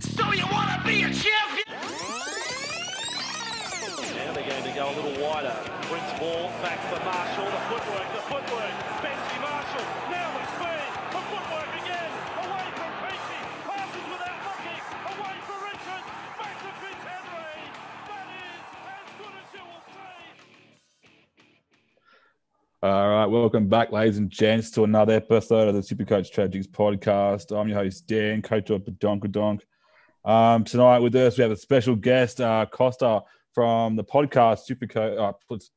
So you want to be a champion? Now they're going to go a little wider. Brings ball back for Marshall. The footwork. Benji Marshall. Now the speed. The footwork again. Away from Peachy. Passes without looking. Away for Richards. Back to Fitzhenry. That is as good as you will see. All right, welcome back, ladies and gents, to another episode of the SuperCoach Tragics podcast. I'm your host, Dan, coach of Badonkadonk. Tonight with us, we have a special guest, Costa, from the podcast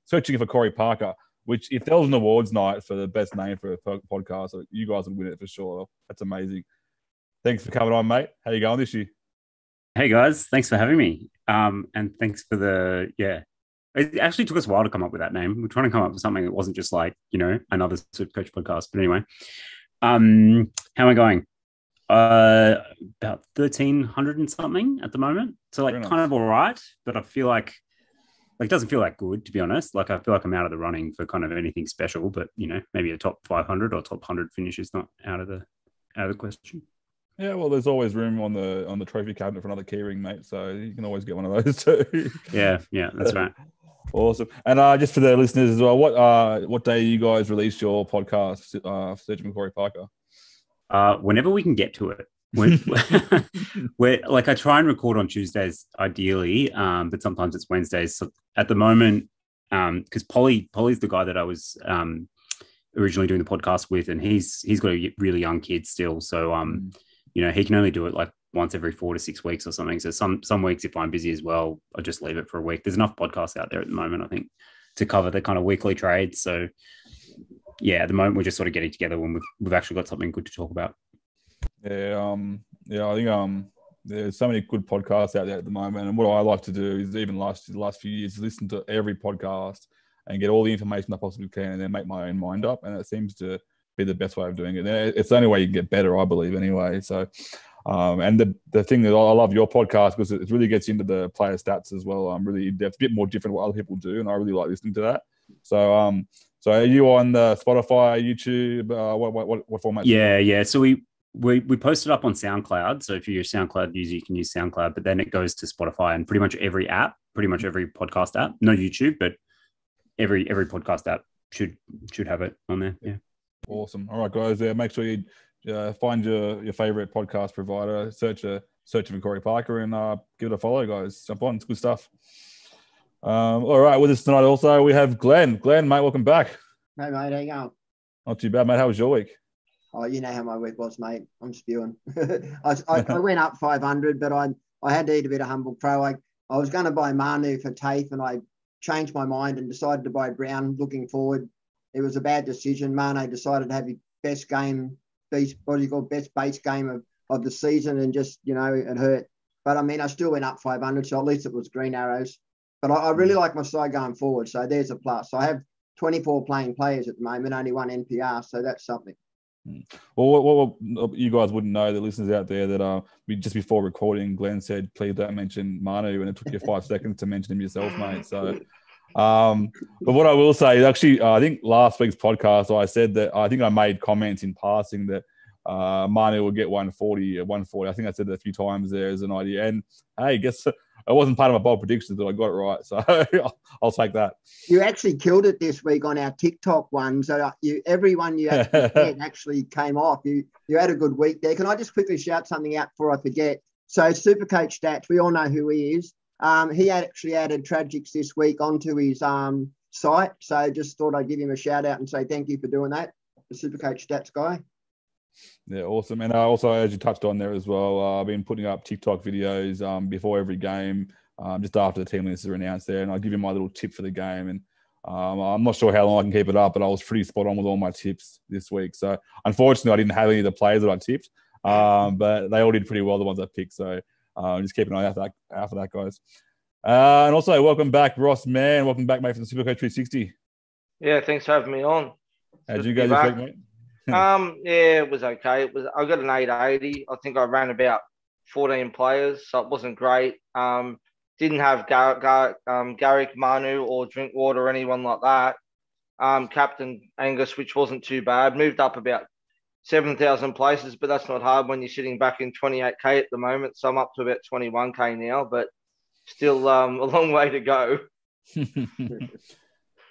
Searching for Corey Parker, which, if there was an awards night for the best name for a podcast, you guys would win it for sure. That's amazing. Thanks for coming on, mate. How you going this year? Hey, guys. Thanks for having me. And thanks for it actually took us a while to come up with that name. We're trying to come up with something that wasn't just like, another SuperCoach podcast. But anyway, how am I going? About 1,300 and something at the moment. So kind of all right, but I feel like it doesn't feel that good, to be honest. Like I feel like I'm out of the running for kind of anything special, but maybe a top 500 or top 100 finish is not out of the question. Yeah, well, there's always room on the trophy cabinet for another keyring, mate. So you can always get one of those too. Yeah, that's right. Awesome. And just for the listeners as well, what day you guys release your podcast, Searching for Corey Parker? Whenever we can get to it. We're like, I try and record on Tuesdays ideally, but sometimes it's Wednesdays. So at the moment, because Polly's the guy that I was originally doing the podcast with, and he's got a really young kid still. So he can only do it like once every 4 to 6 weeks or something. So some weeks, if I'm busy as well, I'll just leave it for a week. There's enough podcasts out there at the moment, I think, to cover the kind of weekly trades. So yeah, at the moment we're just sort of getting together when we've actually got something good to talk about. Yeah, I think there's so many good podcasts out there at the moment, and what I like to do is, even the last few years, listen to every podcast and get all the information I possibly can, and then make my own mind up. And it seems to be the best way of doing it. It's the only way you can get better, I believe, anyway. So, and the thing that I love your podcast because it really gets into the player stats as well. Really in depth, a bit more different what other people do, and I really like listening to that. So, so are you on the Spotify, YouTube? What format? Yeah. So we posted up on SoundCloud. So if you're a SoundCloud user, you can use SoundCloud, but then it goes to Spotify and pretty much every podcast app. No YouTube, but every podcast app should have it on there. Yeah. Awesome. All right, guys. Make sure you find your favorite podcast provider, search for Corey Parker, and give it a follow, guys. Jump on. It's good stuff. All right, with us tonight also we have Glen. Glen, mate, welcome back. Hey, mate, how you going? Not too bad, mate. How was your week? Oh, you know how my week was, mate. I'm spewing. I went up 500, but I had to eat a bit of Humble Pro. I was going to buy Manu for Tafe, and I changed my mind and decided to buy Brown looking forward. It was a bad decision. Mane decided to have his best base game of the season, and just, it hurt. But, I mean, I still went up 500, so at least it was green arrows. But I really like my side going forward, so there's a plus. I have 24 playing players at the moment, only one NPR, so that's something. Well, what you guys wouldn't know, the listeners out there, that just before recording, Glenn said, please don't mention Manu, and it took you 5 seconds to mention him yourself, mate. So, but what I will say is actually, I think last week's podcast, I said that I think I made comments in passing that Manu will get 140. I think I said that a few times there as an idea. And hey, guess it wasn't part of my bold predictions, but I got it right. So I'll take that. You actually killed it this week on our TikTok one. So everyone you actually came off. You had a good week there. Can I just quickly shout something out before I forget? So SuperCoach Stats, we all know who he is. He actually added Tragics this week onto his site. So just thought I'd give him a shout out and say thank you for doing that, the SuperCoach Stats guy. Yeah, awesome. And also, as you touched on there as well, I've been putting up TikTok videos before every game, just after the team lists are announced there. And I give you my little tip for the game. And I'm not sure how long I can keep it up, but I was pretty spot on with all my tips this week. So unfortunately, I didn't have any of the players that I tipped, but they all did pretty well, the ones I picked. So just keep an eye out for that, guys. And also, welcome back, Ross Mann. Welcome back, mate, from the SuperCoach 360. Yeah, thanks for having me on. How'd you go this week, mate? Yeah, it was okay. I got an 880. I think I ran about 14 players, so it wasn't great. Didn't have Garrick, Manu, or Drinkwater or anyone like that. Captain Angus, which wasn't too bad. Moved up about 7,000 places, but that's not hard when you're sitting back in 28K at the moment. So I'm up to about 21K now, but still a long way to go.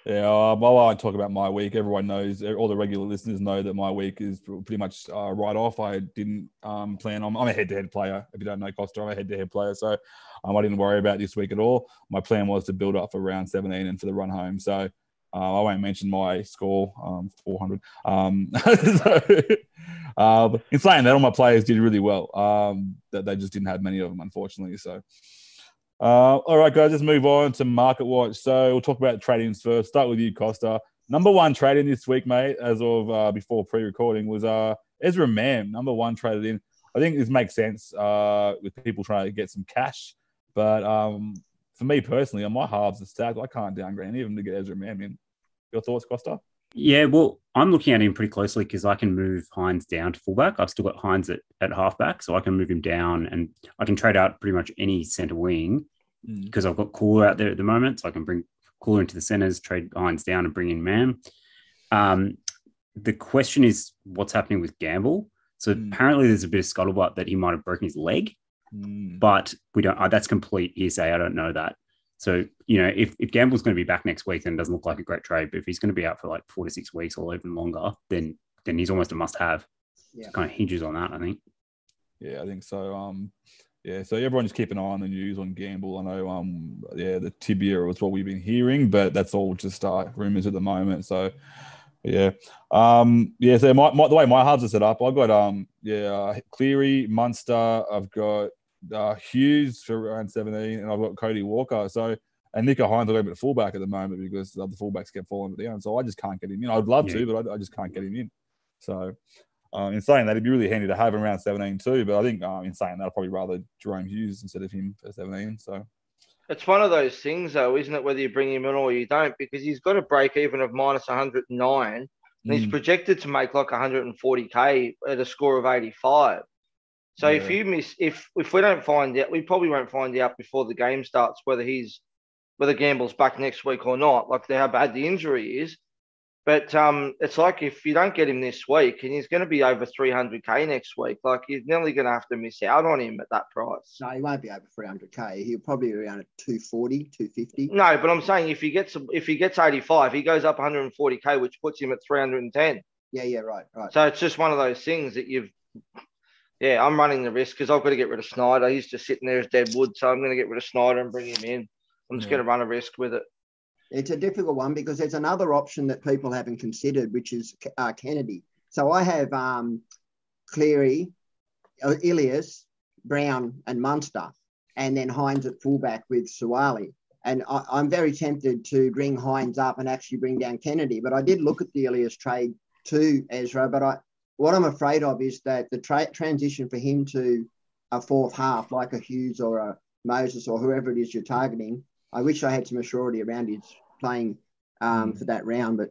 Yeah, I won't talk about my week. Everyone knows, all the regular listeners know that my week is pretty much right off. I didn't plan on. I'm a head-to-head player. If you don't know Costa, I'm a head-to-head player. So I didn't worry about this week at all. My plan was to build up for round 17 and for the run home. So I won't mention my score, 400. In saying that, all my players did really well. That they just didn't have many of them, unfortunately. So. All right, guys, let's move on to Market Watch. So we'll talk about trade-ins first. Start with you, Costa. Number one trade-in this week, mate, as of before pre-recording, was Ezra Mam. Number one traded in. I think this makes sense with people trying to get some cash. But for me personally, on my halves are stacked. I can't downgrade any of them to get Ezra Mam in. Your thoughts, Costa? Yeah, well, I'm looking at him pretty closely because I can move Hines down to fullback. I've still got Hines at halfback, so I can move him down and I can trade out pretty much any centre wing because I've got Cooler out there at the moment. So I can bring Cooler into the centres, trade Hines down and bring in Mam. The question is what's happening with Gamble. So apparently there's a bit of scuttlebutt that he might have broken his leg, but we don't. That's complete hearsay. I don't know that. So, if Gamble's going to be back next week, then it doesn't look like a great trade. But if he's going to be out for like 4 to 6 weeks or even longer, then he's almost a must-have. Yeah. It kind of hinges on that, I think. Yeah, I think so. So everyone just keep an eye on the news on Gamble. I know, the tibia was what we've been hearing, but that's all just rumours at the moment. So, yeah. So the way my halves are set up, I've got, Cleary, Munster, I've got Hughes for round 17, and I've got Cody Walker. So, and Nico Hines, I've got him at fullback at the moment because the other fullbacks kept falling down. So I just can't get him in. I'd love to, but I just can't get him in. So, in saying that, it'd be really handy to have him around 17 too. But I think in saying that, I'd probably rather Jerome Hughes instead of him for 17. So it's one of those things, though, isn't it? Whether you bring him in or you don't, because he's got a break even of minus 109, and he's projected to make like 140K at a score of 85. So if you miss, if we don't find out, we probably won't find out before the game starts whether Gamble's back next week or not, like how bad the injury is. But it's like if you don't get him this week and he's going to be over 300K next week, like you're nearly going to have to miss out on him at that price. No, he won't be over 300K. He'll probably be around at 240, 250. No, but I'm saying if he gets 85, he goes up 140K, which puts him at 310. Yeah, right. So it's just one of those things that I'm running the risk because I've got to get rid of Snyder. He's just sitting there as dead wood, so I'm going to get rid of Snyder and bring him in. I'm just going to run a risk with it. It's a difficult one because there's another option that people haven't considered, which is Kennedy. So I have Cleary, Ilias, Brown and Munster, and then Hines at fullback with Suwali. And I'm very tempted to bring Hines up and actually bring down Kennedy. But I did look at the Ilias trade to Ezra, but what I'm afraid of is that the transition for him to a fourth half, like a Hughes or a Moses or whoever it is you're targeting, I wish I had some assurity around his playing for that round, but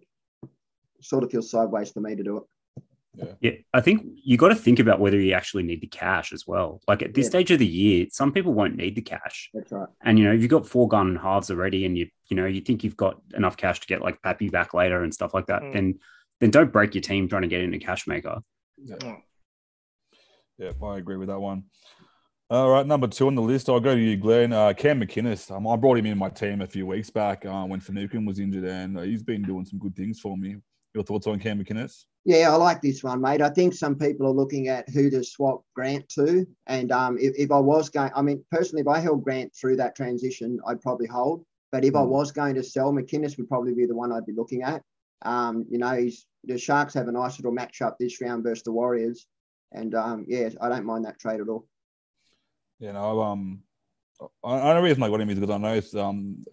sort of feels sideways for me to do it. Yeah, I think you got to think about whether you actually need the cash as well. Like at this stage of the year, some people won't need the cash. That's right. And, if you've got 4 gun halves already and you think you've got enough cash to get like Pappy back later and stuff like that, then don't break your team trying to get in a cash maker. Yeah, I agree with that one. All right, number 2 on the list, I'll go to you, Glenn. Cam McInnes. I brought him in my team a few weeks back when Finucane was injured, and he's been doing some good things for me. Your thoughts on Cam McInnes? Yeah, I like this one, mate. I think some people are looking at who to swap Grant to. And if I was going, personally, if I held Grant through that transition, I'd probably hold. But if I was going to sell, McInnes would probably be the one I'd be looking at. The Sharks have a nice little matchup this round versus the Warriors. And, I don't mind that trade at all. Yeah, no, the reason I got him is because I noticed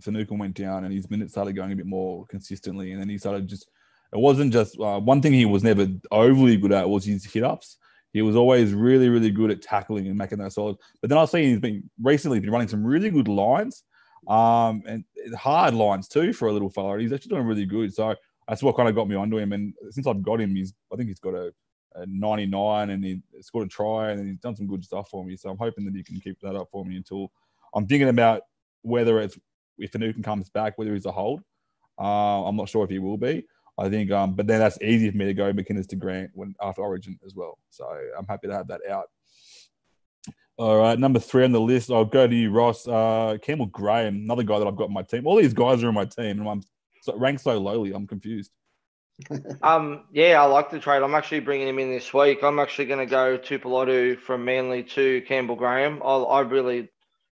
Finucane went down and his minutes started going a bit more consistently, and then he started it wasn't just one thing he was never overly good at was his hit-ups. He was always really, really good at tackling and making those solid. But then I've seen he's been running some really good lines and hard lines too for a little fella. He's actually doing really good. So that's what kind of got me onto him. And since I've got him, I think he's got a 99 and he scored a try and he's done some good stuff for me. So I'm hoping that he can keep that up for me until I'm thinking about whether it's if Finucane comes back, whether he's a hold. I'm not sure if he will be. I think, but then that's easy for me to go McInnes to Grant after Origin as well. So I'm happy to have that out. All right, number 3 on the list. I'll go to you, Ross. Campbell Graham, another guy that I've got in my team. All these guys are in my team, and I'm ranked so lowly. I'm confused. Yeah, I like the trade. I'm actually bringing him in this week. I'm actually going to go Tuipulotu from Manly to Campbell Graham. I really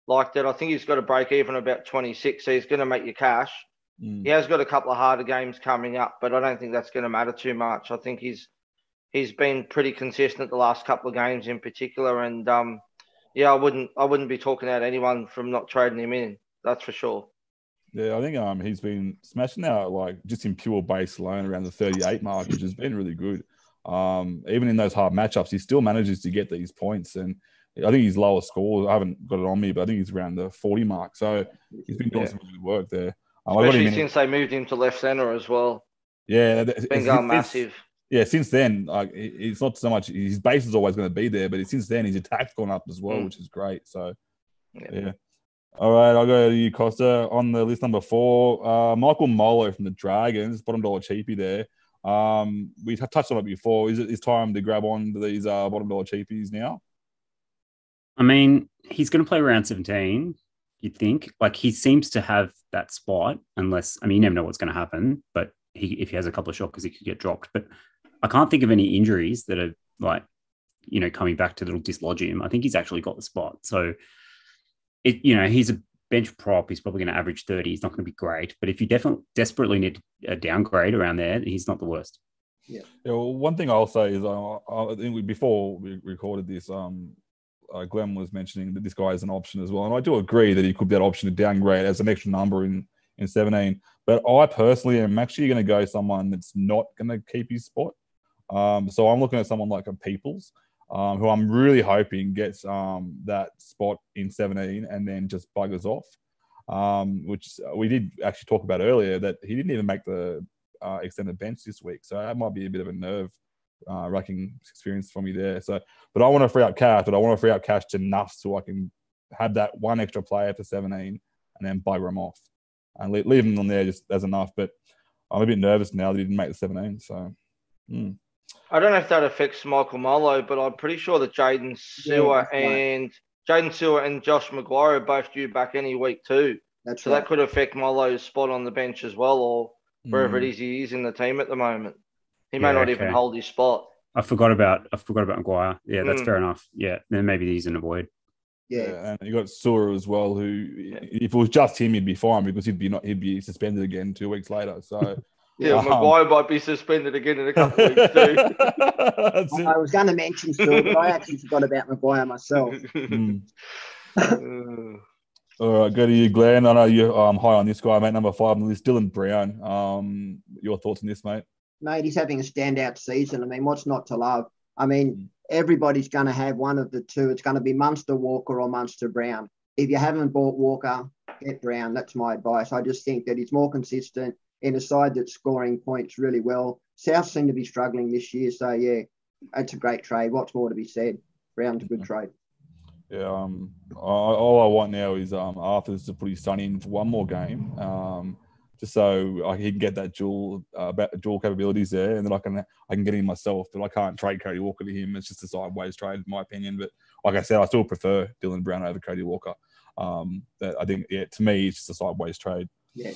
liked it. I think he's got a break even about 26, so he's going to make you cash. He has got a couple of harder games coming up, but I don't think that's going to matter too much. I think he's been pretty consistent the last couple of games in particular, and yeah, I wouldn't be talking out anyone from not trading him in. That's for sure. Yeah, I think he's been smashing out like just in pure base alone around the 38 mark, which has been really good. Even in those hard matchups, he still manages to get these points, and I think his lowest score, I haven't got it on me, but I think he's around the 40 mark. So he's been doing some really good work there. Especially since they moved him to left centre as well. Yeah, it's been going massive. Yeah, since then, like it's not so much his base is always going to be there, but since then his attack's gone up as well, which is great. So yeah. All right, I'll go to you, Costa. On the list number 4, Michael Molo from the Dragons, bottom dollar cheapie there. We touched on it before. Is it this time to grab on to these bottom dollar cheapies now? I mean, he's going to play round 17. You'd think, like, he seems to have that spot, unless, I mean, you never know what's going to happen, but if he has a couple of shockers, he could get dropped. But I can't think of any injuries that are like, coming back to that'll dislodge him. I think he's actually got the spot. So, he's a bench prop. He's probably going to average 30. He's not going to be great. But if you desperately need a downgrade around there, he's not the worst. Yeah. Well, one thing I'll say is I think before we recorded this, Glen was mentioning that this guy is an option as well. And I do agree that he could be that option to downgrade as an extra number in 17. But I personally am actually going to go someone that's not going to keep his spot. So I'm looking at someone like a Peoples, who I'm really hoping gets that spot in 17 and then just buggers off, which we did actually talk about earlier, that he didn't even make the extended bench this week. So that might be a bit of a nerve wracking experience for me there. So, but I want to free up cash, enough so I can have that one extra player for 17 and then bugger him off and leave him on there just as enough. But I'm a bit nervous now that he didn't make the 17. So, I don't know if that affects Michael Molo, but I'm pretty sure that Jaden Sewer and Josh Maguire are both due back any week too. So that could affect Molo's spot on the bench as well, or wherever it is he is in the team at the moment. He may not even hold his spot. I forgot about Maguire. Yeah, that's fair enough. Yeah, then maybe he's in a void. Yeah, and you got Sewer as well, who if it was just him, he'd be fine because he'd be suspended again 2 weeks later. So. Yeah, Maguire might be suspended again in a couple of weeks too. I was going to mention Sewer, but I actually forgot about Maguire myself. All right, go to you, Glenn. I know you're high on this guy, mate. Number 5 on the list, Dylan Brown. Your thoughts on this, mate? Mate, he's having a standout season. I mean, what's not to love? I mean, everybody's going to have one of the two. It's going to be Munster Walker or Munster Brown. If you haven't bought Walker, get Brown. That's my advice. I just think that he's more consistent in a side that's scoring points really well. South seem to be struggling this year. So, yeah, it's a great trade. What's more to be said? Brown's a good trade. Yeah, all I want now is Arthur's to put his son in for one more game, just so he can get that dual capabilities there, and then I can get him myself. But I can't trade Cody Walker to him. It's just a sideways trade, in my opinion. But like I said, I still prefer Dylan Brown over Cody Walker. That I think, to me, it's just a sideways trade. Yeah.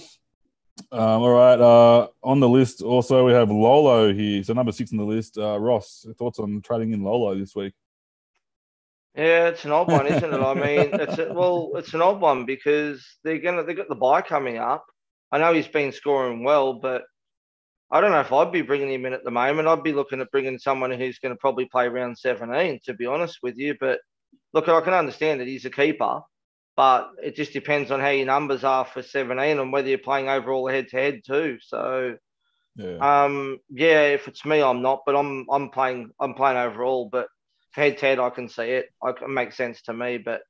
All right. On the list, also we have Lolo here. So number 6 on the list. Ross, thoughts on trading in Lolo this week? Yeah, it's an odd one, isn't it? I mean, it's an odd one because they've got the bye coming up. I know he's been scoring well, but I don't know if I'd be bringing him in at the moment. I'd be looking at bringing someone who's going to probably play round 17, to be honest with you. But look, I can understand that he's a keeper, but it just depends on how your numbers are for 17 and whether you're playing overall head-to-head too. So, if it's me, I'm not, but I'm playing overall, but head-to-head, I can see it. It makes sense to me, but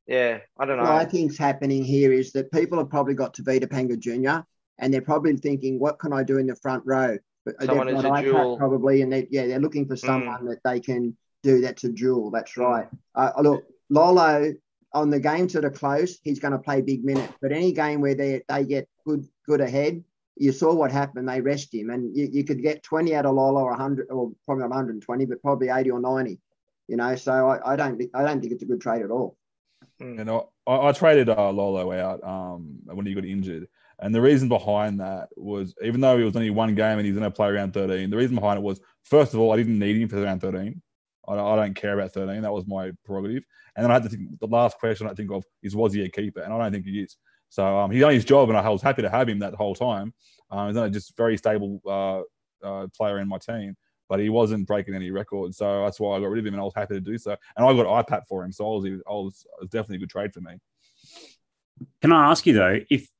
yeah, I don't know. What I think's happening here is that people have probably got Tavita Panга Jr. and they're probably thinking, what can I do in the front row? Someone is a duel. Probably, and they're looking for someone that they can do that's a duel. That's right. Look, Lolo, on the games that are close, he's going to play big minutes. But any game where they get good ahead, you saw what happened. They rest him, and you could get 20 out of Lolo, or 100, or probably not 120, but probably 80 or 90. So I don't think it's a good trade at all. And I traded Lolo out when he got injured. And the reason behind that was, even though it was only one game and he's going to play around 13, the reason behind it was, first of all, I didn't need him for around 13. I don't care about 13. That was my prerogative. And then I had to think, the last question I think of is, was he a keeper? And I don't think he is. So he's done his job, and I was happy to have him that whole time. He's not just very stable player in my team, but he wasn't breaking any records. So that's why I got rid of him, and I was happy to do so. And I got iPad for him, so it was definitely a good trade for me. Can I ask you though, if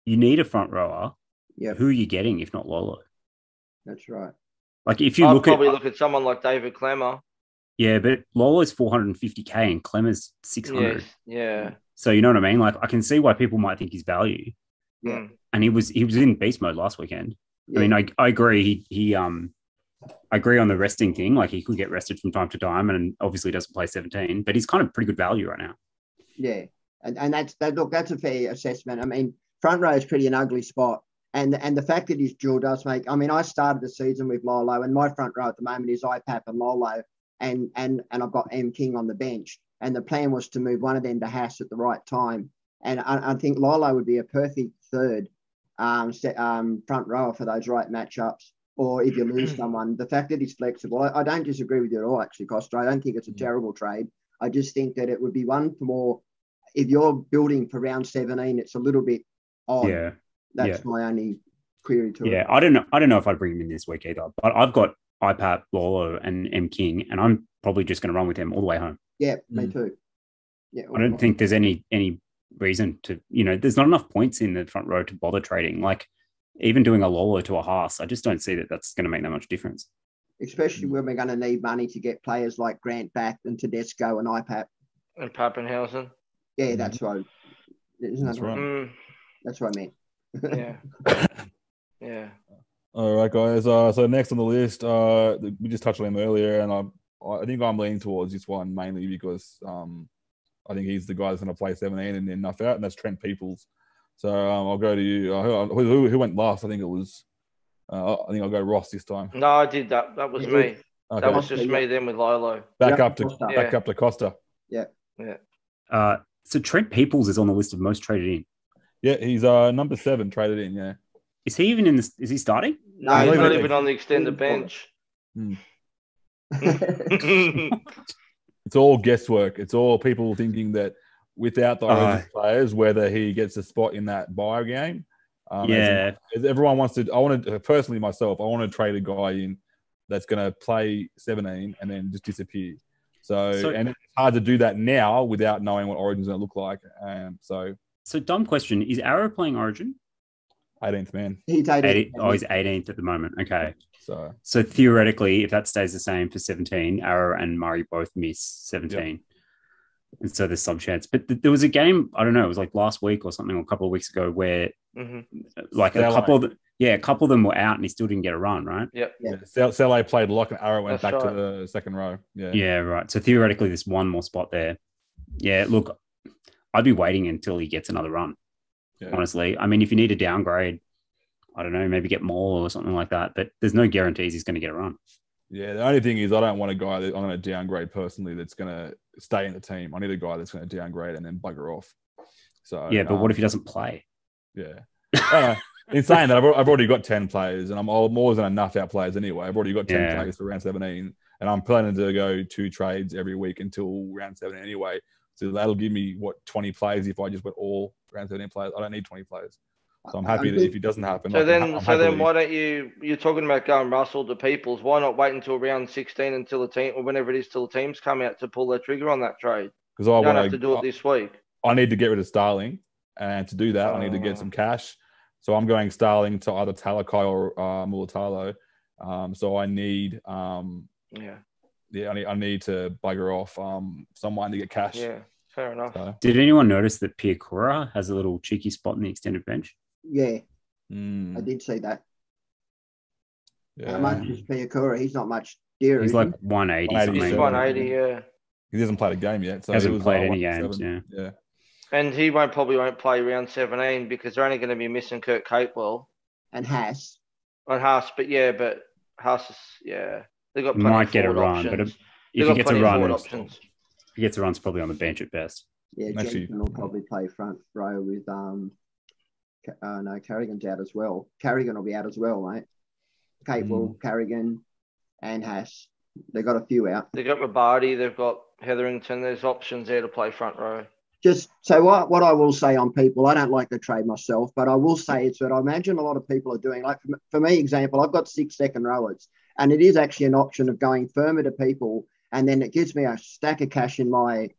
you need a front rower, who are you getting if not Lolo? That's right. Like if you I'd probably look at someone like David Clemmer. Yeah, but Lolo's 450k and Clemmer's 600. Yes, yeah. So you know what I mean? Like I can see why people might think he's value. Yeah. And he was in beast mode last weekend. Yeah. I mean, I agree. I agree on the resting thing. Like he could get rested from time to time, and obviously doesn't play 17. But he's kind of pretty good value right now. Yeah, and that's a fair assessment. I mean, front row is pretty an ugly spot, and the fact that his dual does make. I mean, I started the season with Lolo, and my front row at the moment is IPAP and Lolo, and I've got M King on the bench, and the plan was to move one of them to Haas at the right time, and I think Lolo would be a perfect third front rower for those right matchups. Or if you lose someone, the fact that he's flexible, I don't disagree with you at all, actually, Costa. I don't think it's a terrible trade. I just think that it would be one for more. If you're building for round 17, it's a little bit odd. Yeah. That's my only query to it. Yeah, I don't know if I'd bring him in this week either. But I've got IPAP, Lolo, and M King, and I'm probably just going to run with him all the way home. Yeah, me too. Yeah, I don't think there's any reason to, there's not enough points in the front row to bother trading. Like, even doing a Lolo to a Haas, I just don't see that that's going to make that much difference. Especially when we're going to need money to get players like Grant back and Tedesco and IPAP. And Pappenhausen. Yeah, that's right. That's right. That's what I meant. Yeah. Yeah. All right, guys. So next on the list, we just touched on him earlier, and I think I'm leaning towards this one mainly because I think he's the guy that's going to play 17 and then enough out, and that's Trent Peoples. So I'll go to you. Who went last? I think it was. I think I'll go Ross this time. No, I did that. That was me. Okay. That was just me then with Lolo. Back up to Costa. Yeah. Yeah. So Trent Peoples is on the list of most traded in. Yeah, he's number 7 traded in. Yeah. Is he even in this? Is he starting? No, he's not even on the extended bench. It's all guesswork. It's all people thinking that without the Origin players, whether he gets a spot in that buy game. As everyone wants to. I want to personally myself. I want to trade a guy in that's going to play 17 and then just disappear. So and it's hard to do that now without knowing what Origin's going to look like. So dumb question: is Arrow playing Origin? 18th man. He's 18th. He's 18th at the moment. Okay. So theoretically, if that stays the same for 17, Arrow and Murray both miss 17. Yep. And so there's some chance. But there was a game, I don't know, it was like last week or something, or a couple of weeks ago, where like a couple of them were out and he still didn't get a run, right? Yep. Yeah. Saleh played lock and Arrow went back to the second row. Yeah. Yeah, right. So theoretically, there's one more spot there. Yeah, look, I'd be waiting until he gets another run. Yeah. Honestly, I mean, if you need a downgrade, I don't know, maybe get more or something like that. But there's no guarantees he's going to get a run. Yeah, the only thing is I don't want a guy that I'm going to downgrade personally that's going to stay in the team. I need a guy that's going to downgrade and then bugger off. So yeah, but what if he doesn't play? Yeah. In saying that, I've already got 10 players and I'm more than enough out players anyway. I've already got 10 players for round 17 and I'm planning to go 2 trades every week until round 17 anyway. So that'll give me, 20 players if I just went all round 17 players. I don't need 20 players. So I'm happy that if it doesn't happen. So then why don't you're talking about going Russell to Peoples. Why not wait until round 16 until the team, or whenever it is till the teams come out to pull their trigger on that trade? Because I don't have to do it this week. I need to get rid of Starling. And to do that, I need to get some cash. So I'm going Starling to either Talakai or Mulatalo. So I need I need to bugger off someone to get cash. Yeah, fair enough. So. Did anyone notice that Piakura has a little cheeky spot in the extended bench? Yeah, I did see that. Yeah. How much is Piakura? He's not much dearer. He's like 180. He's 180, yeah. He hasn't played a game yet. So hasn't played any games, yeah. And he probably won't play round 17 because they're only going to be missing Kurt Capewell And Haas. on Haas. But Haas is, they've got He plenty might of get a forward run, but options. if They've he got gets a plenty of run, forward if options. he gets a run, it's probably on the bench at best. Yeah, Actually- Jensen will probably play front row with Carrigan's out as well. Carrigan will be out as well, mate. Capewell, Carrigan, and Haas. They've got a few out. They've got Rabardi, they've got Hetherington. There's options there to play front row. Just so what I will say on people, I don't like the trade myself, but I will say it's that I imagine a lot of people are doing, like for me, example, I've got 6 second rowers, and it is actually an option of going firmer to people, and then it gives me a stack of cash in my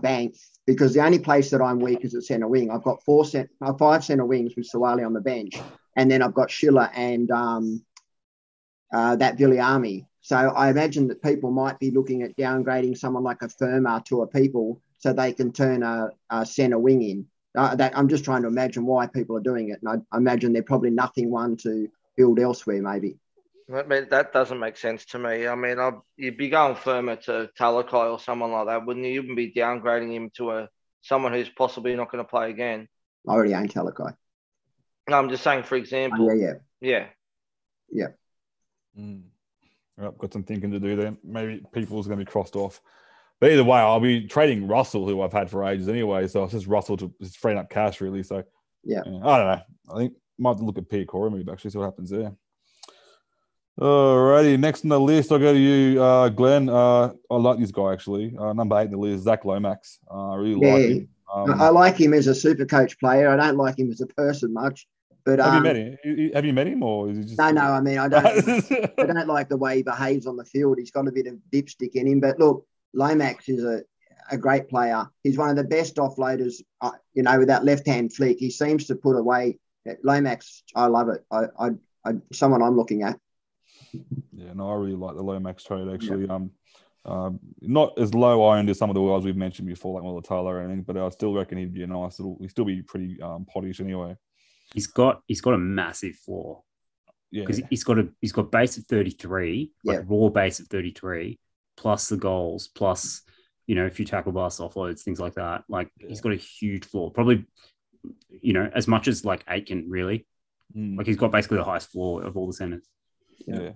bank, because the only place that I'm weak is at centre wing. I've got 5 centre wings with Sawali on the bench, and then I've got Schiller and that Viliami. So I imagine that people might be looking at downgrading someone like a Firma to a people so they can turn a centre wing in. I'm just trying to imagine why people are doing it. And I imagine they're probably nothing one to build elsewhere, maybe. I mean, that doesn't make sense to me. I mean, you'd be going firmer to Talakai or someone like that, wouldn't you? You wouldn't be downgrading him to someone who's possibly not going to play again. I already own Talakai. No, I'm just saying, for example. Yeah. Yep, got some thinking to do there. Maybe people's going to be crossed off. But either way, I'll be trading Russell, who I've had for ages anyway. So it's just Russell to just freeing up cash, really. So yeah, I don't know. I think might have to look at Pia Cora move, actually, see what happens there. Alrighty, next on the list, I'll go to you, Glenn. I like this guy, actually. Number 8 in the list, Zach Lomax. I really like him. I like him as a super coach player. I don't like him as a person much. But have you met him? Have you met him, or is he just? No. I mean, I don't. I don't like the way he behaves on the field. He's got a bit of dipstick in him. But look, Lomax is a great player. He's one of the best offloaders. With that left-hand flick, he seems to put away. Lomax, I love it. I someone I'm looking at. Yeah, no, I really like the Lomax trade, actually. Yeah. Not as low owned as some of the guys we've mentioned before, like Mulatalo or anything, but I still reckon he'd be a nice little. He'd still be pretty pottish anyway. He's got a massive floor. Yeah, because he's got base of 33, like raw base of 33, plus the goals, plus a few tackle bust offloads, things like that. Like he's got a huge floor, probably as much as like Aitken, really. Like he's got basically the highest floor of all the centers. Yeah.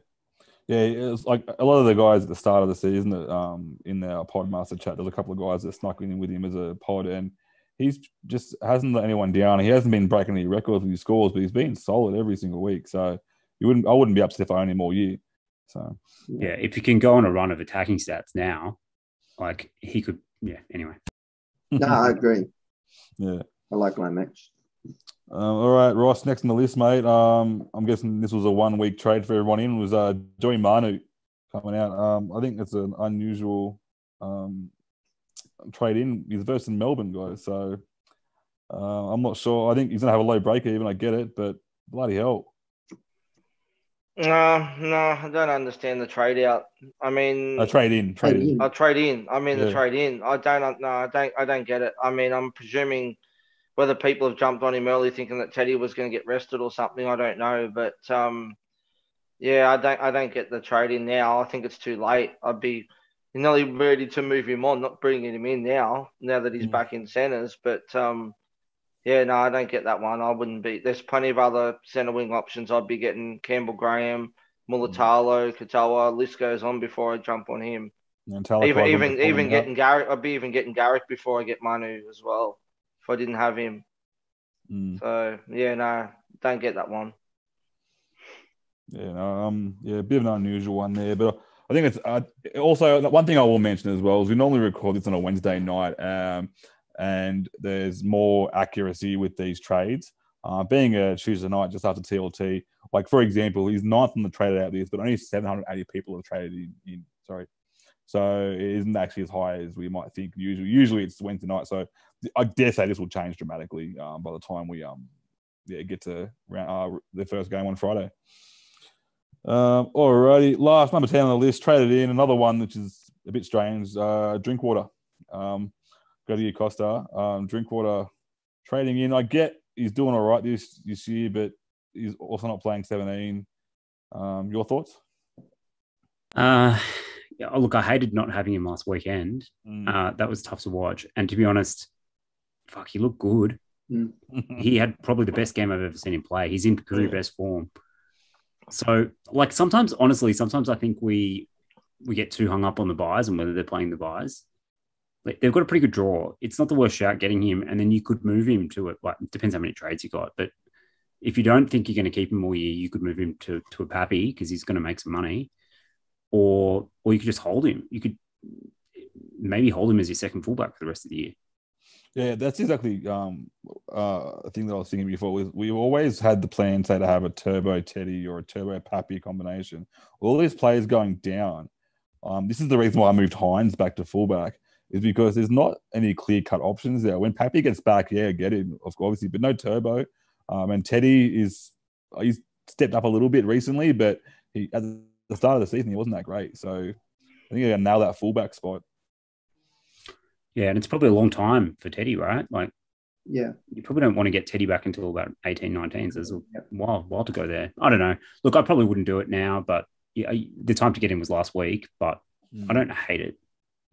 It's like a lot of the guys at the start of the season that in our Podmaster chat, there's a couple of guys that snuck in with him as a pod, and he's just hasn't let anyone down. He hasn't been breaking any records with his scores, but he's been solid every single week. So I wouldn't be upset if I owned him all year. So yeah, if you can go on a run of attacking stats now, like he could. Yeah. Anyway. No, I agree. Yeah, I like Lomax. All right, Ross, next on the list, mate. I'm guessing this was a 1 week trade for everyone in. Was Joey Manu coming out? I think it's an unusual trade in. He's versus Melbourne, guys. So I'm not sure. I think he's gonna have a low break even. I get it, but bloody hell. No, I don't understand the trade out. I mean, trade in. I trade in. I mean, the trade in. I don't get it. I mean, I'm presuming whether people have jumped on him early thinking that Teddy was going to get rested or something, I don't know. But I don't get the trade in now. I think it's too late. I'd be nearly ready to move him on, not bringing him in now that he's back in centres. But I don't get that one. I wouldn't be. There's plenty of other centre wing options. I'd be getting Campbell Graham, Mulatalo, Katoa. List goes on before I jump on him. Even getting Garrick. I'd be even getting Garrick before I get Manu as well, if I didn't have him. So don't get that one. A bit of an unusual one there, but I think it's also one thing I will mention as well is we normally record this on a Wednesday night, and there's more accuracy with these trades. Being a Tuesday night just after TLT, like for example, he's 9th on the traded out list, but only 780 people have traded in. Sorry. So it isn't actually as high as we might think. Usually it's Wednesday night. So I dare say this will change dramatically by the time we get to the first game on Friday. Alrighty, last number 10 on the list, traded in another one which is a bit strange. Drinkwater. Go to you, Costa. Drinkwater trading in. I get he's doing all right this year, but he's also not playing 17. Your thoughts? Look, I hated not having him last weekend. That was tough to watch. And to be honest, fuck, he looked good. Mm. He had probably the best game I've ever seen him play. He's in career best form. So, like, sometimes I think we get too hung up on the buys and whether they're playing the buys. Like, they've got a pretty good draw. It's not the worst shout getting him, and then you could move him to it. Like, it depends how many trades you got, but if you don't think you're going to keep him all year, you could move him to a Pappy because he's going to make some money, or you could just hold him. You could maybe hold him as your second fullback for the rest of the year. Yeah, that's exactly a thing that I was thinking before. We've always had the plan, say, to have a Turbo Teddy or a Turbo Pappy combination. All these players going down. This is the reason why I moved Hines back to fullback, is because there's not any clear-cut options there. When Pappy gets back, yeah, get him, obviously, but no Turbo. And Teddy he's stepped up a little bit recently, but at the start of the season, he wasn't that great. So I think you're going to nail that fullback spot. Yeah, and it's probably a long time for Teddy, right? Like, yeah, you probably don't want to get Teddy back until about 18, 19. So there's a while to go there. I don't know. Look, I probably wouldn't do it now, but yeah, the time to get him was last week, but I don't hate it.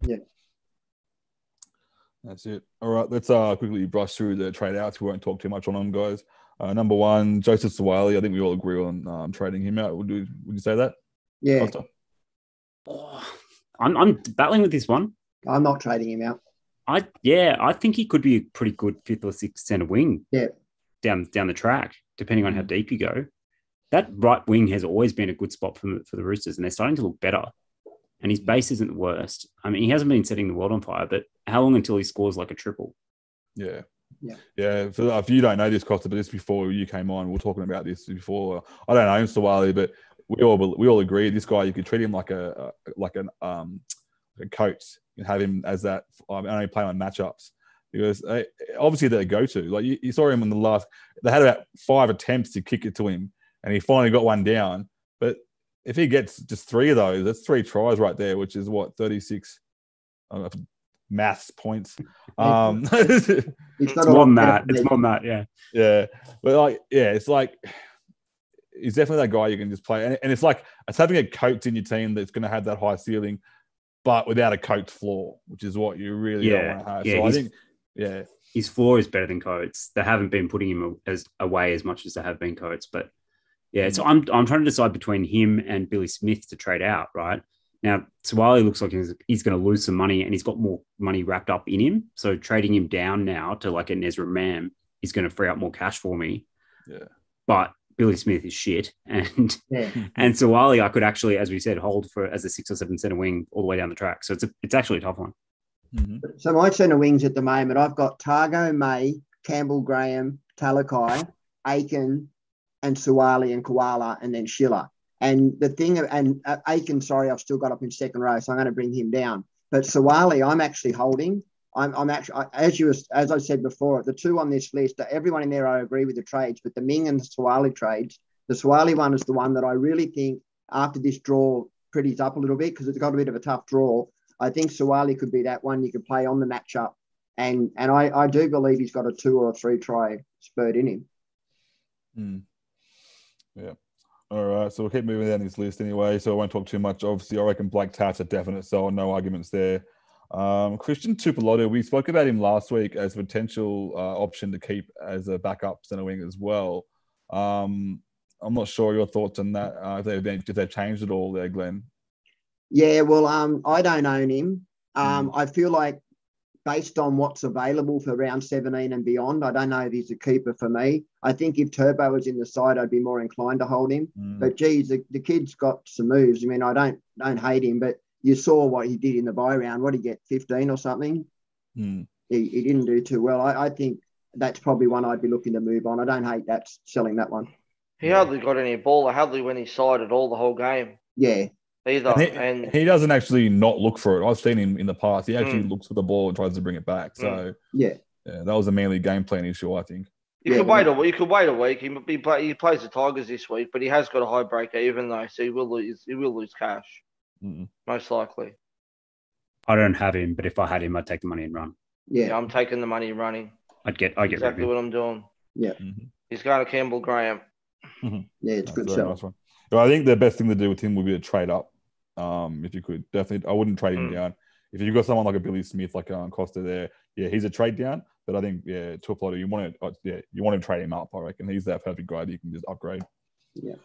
Yeah. That's it. All right, let's quickly brush through the trade outs. We won't talk too much on them, guys. Number one, Joseph Suwali. I think we all agree on trading him out. Would you say that? Yeah. Costa? Oh, I'm battling with this one. I'm not trading him out. I think he could be a pretty good fifth or sixth centre wing. Yeah. Down the track, depending on how deep you go. That right wing has always been a good spot for the Roosters, and they're starting to look better. And his base isn't the worst. I mean, he hasn't been setting the world on fire, but how long until he scores like a triple? Yeah. So if you don't know this, Costa, but just before you came on, we were talking about this before. I don't know Suwali, but we all agree this guy, you could treat him like a coach and have him as that. Only play on matchups because obviously they're go-to. Like you saw him in the last. They had about 5 attempts to kick it to him, and he finally got one down. But if he gets just 3 of those, that's 3 tries right there, which is what 36 maths points. It's more than that. It's more than that. Yeah. Yeah, but it's like he's definitely that guy you can just play, and it's like it's having a coach in your team that's going to have that high ceiling, but without a coach floor, which is what you really don't want to have. Yeah, so I think, his floor is better than Coates. They haven't been putting him away as much as they have been Coates, but yeah. So I'm trying to decide between him and Billy Smith to trade out. Right now, Suwali looks like he's going to lose some money, and he's got more money wrapped up in him. So trading him down now to like an Ezra Mam is going to free up more cash for me. Yeah, but Billy Smith is shit, and Suwali I could actually, as we said, hold for as a 6 or 7 centre wing all the way down the track. So it's actually a tough one. Mm-hmm. So my centre wings at the moment, I've got Targo, May, Campbell, Graham, Talakai, Aiken, and Suwali and Koala, and then Schiller. And the thing, and Aiken, sorry, I've still got up in second row, so I'm going to bring him down. But Suwali, I'm actually holding. I'm actually, as I said before, the 2 on this list, everyone in there, I agree with the trades, but the Ming and the Suwali trades, the Suwali one is the one that I really think after this draw pretties up a little bit because it's got a bit of a tough draw. I think Suwali could be that one you could play on the matchup. And I do believe he's got a 2 or a 3 try spurt in him. Mm. Yeah. All right. So we'll keep moving down this list anyway. So I won't talk too much. Obviously, I reckon Black Tat's a definite sell. No arguments there. Christian Tupolotto, we spoke about him last week as a potential option to keep as a backup centre wing as well. I'm not sure your thoughts on that. If they've changed at all there, Glenn. Yeah, well, I don't own him. I feel like based on what's available for round 17 and beyond, I don't know if he's a keeper for me. I think if Turbo was in the side, I'd be more inclined to hold him. But geez, the kid's got some moves. I mean, I don't hate him, but you saw what he did in the bye round. What did he get, 15 or something? He didn't do too well. I think that's probably one I'd be looking to move on. I don't hate that, selling that one. He hardly got any ball. I hardly went inside at all the whole game. Yeah. Either. And he doesn't actually not look for it. I've seen him in the past. He actually looks for the ball and tries to bring it back. So yeah, that was a Manly game plan issue, I think. You could wait a week. He plays the Tigers this week, but he has got a high breaker, even though so he will lose cash. Most likely. I don't have him, but if I had him, I'd take the money and run. Yeah, I'm taking the money and running. I get exactly what I'm doing. Yeah, he's going to Campbell Graham. Yeah, it's a good sell. Nice one. Well, I think the best thing to do with him would be to trade up. If you could, definitely, I wouldn't trade him down. if you've got someone like a Billy Smith, like Costa there, yeah, he's a trade down. But I think, yeah, Tuipulotu, you want to trade him up. I reckon he's that perfect guy that you can just upgrade. Yeah.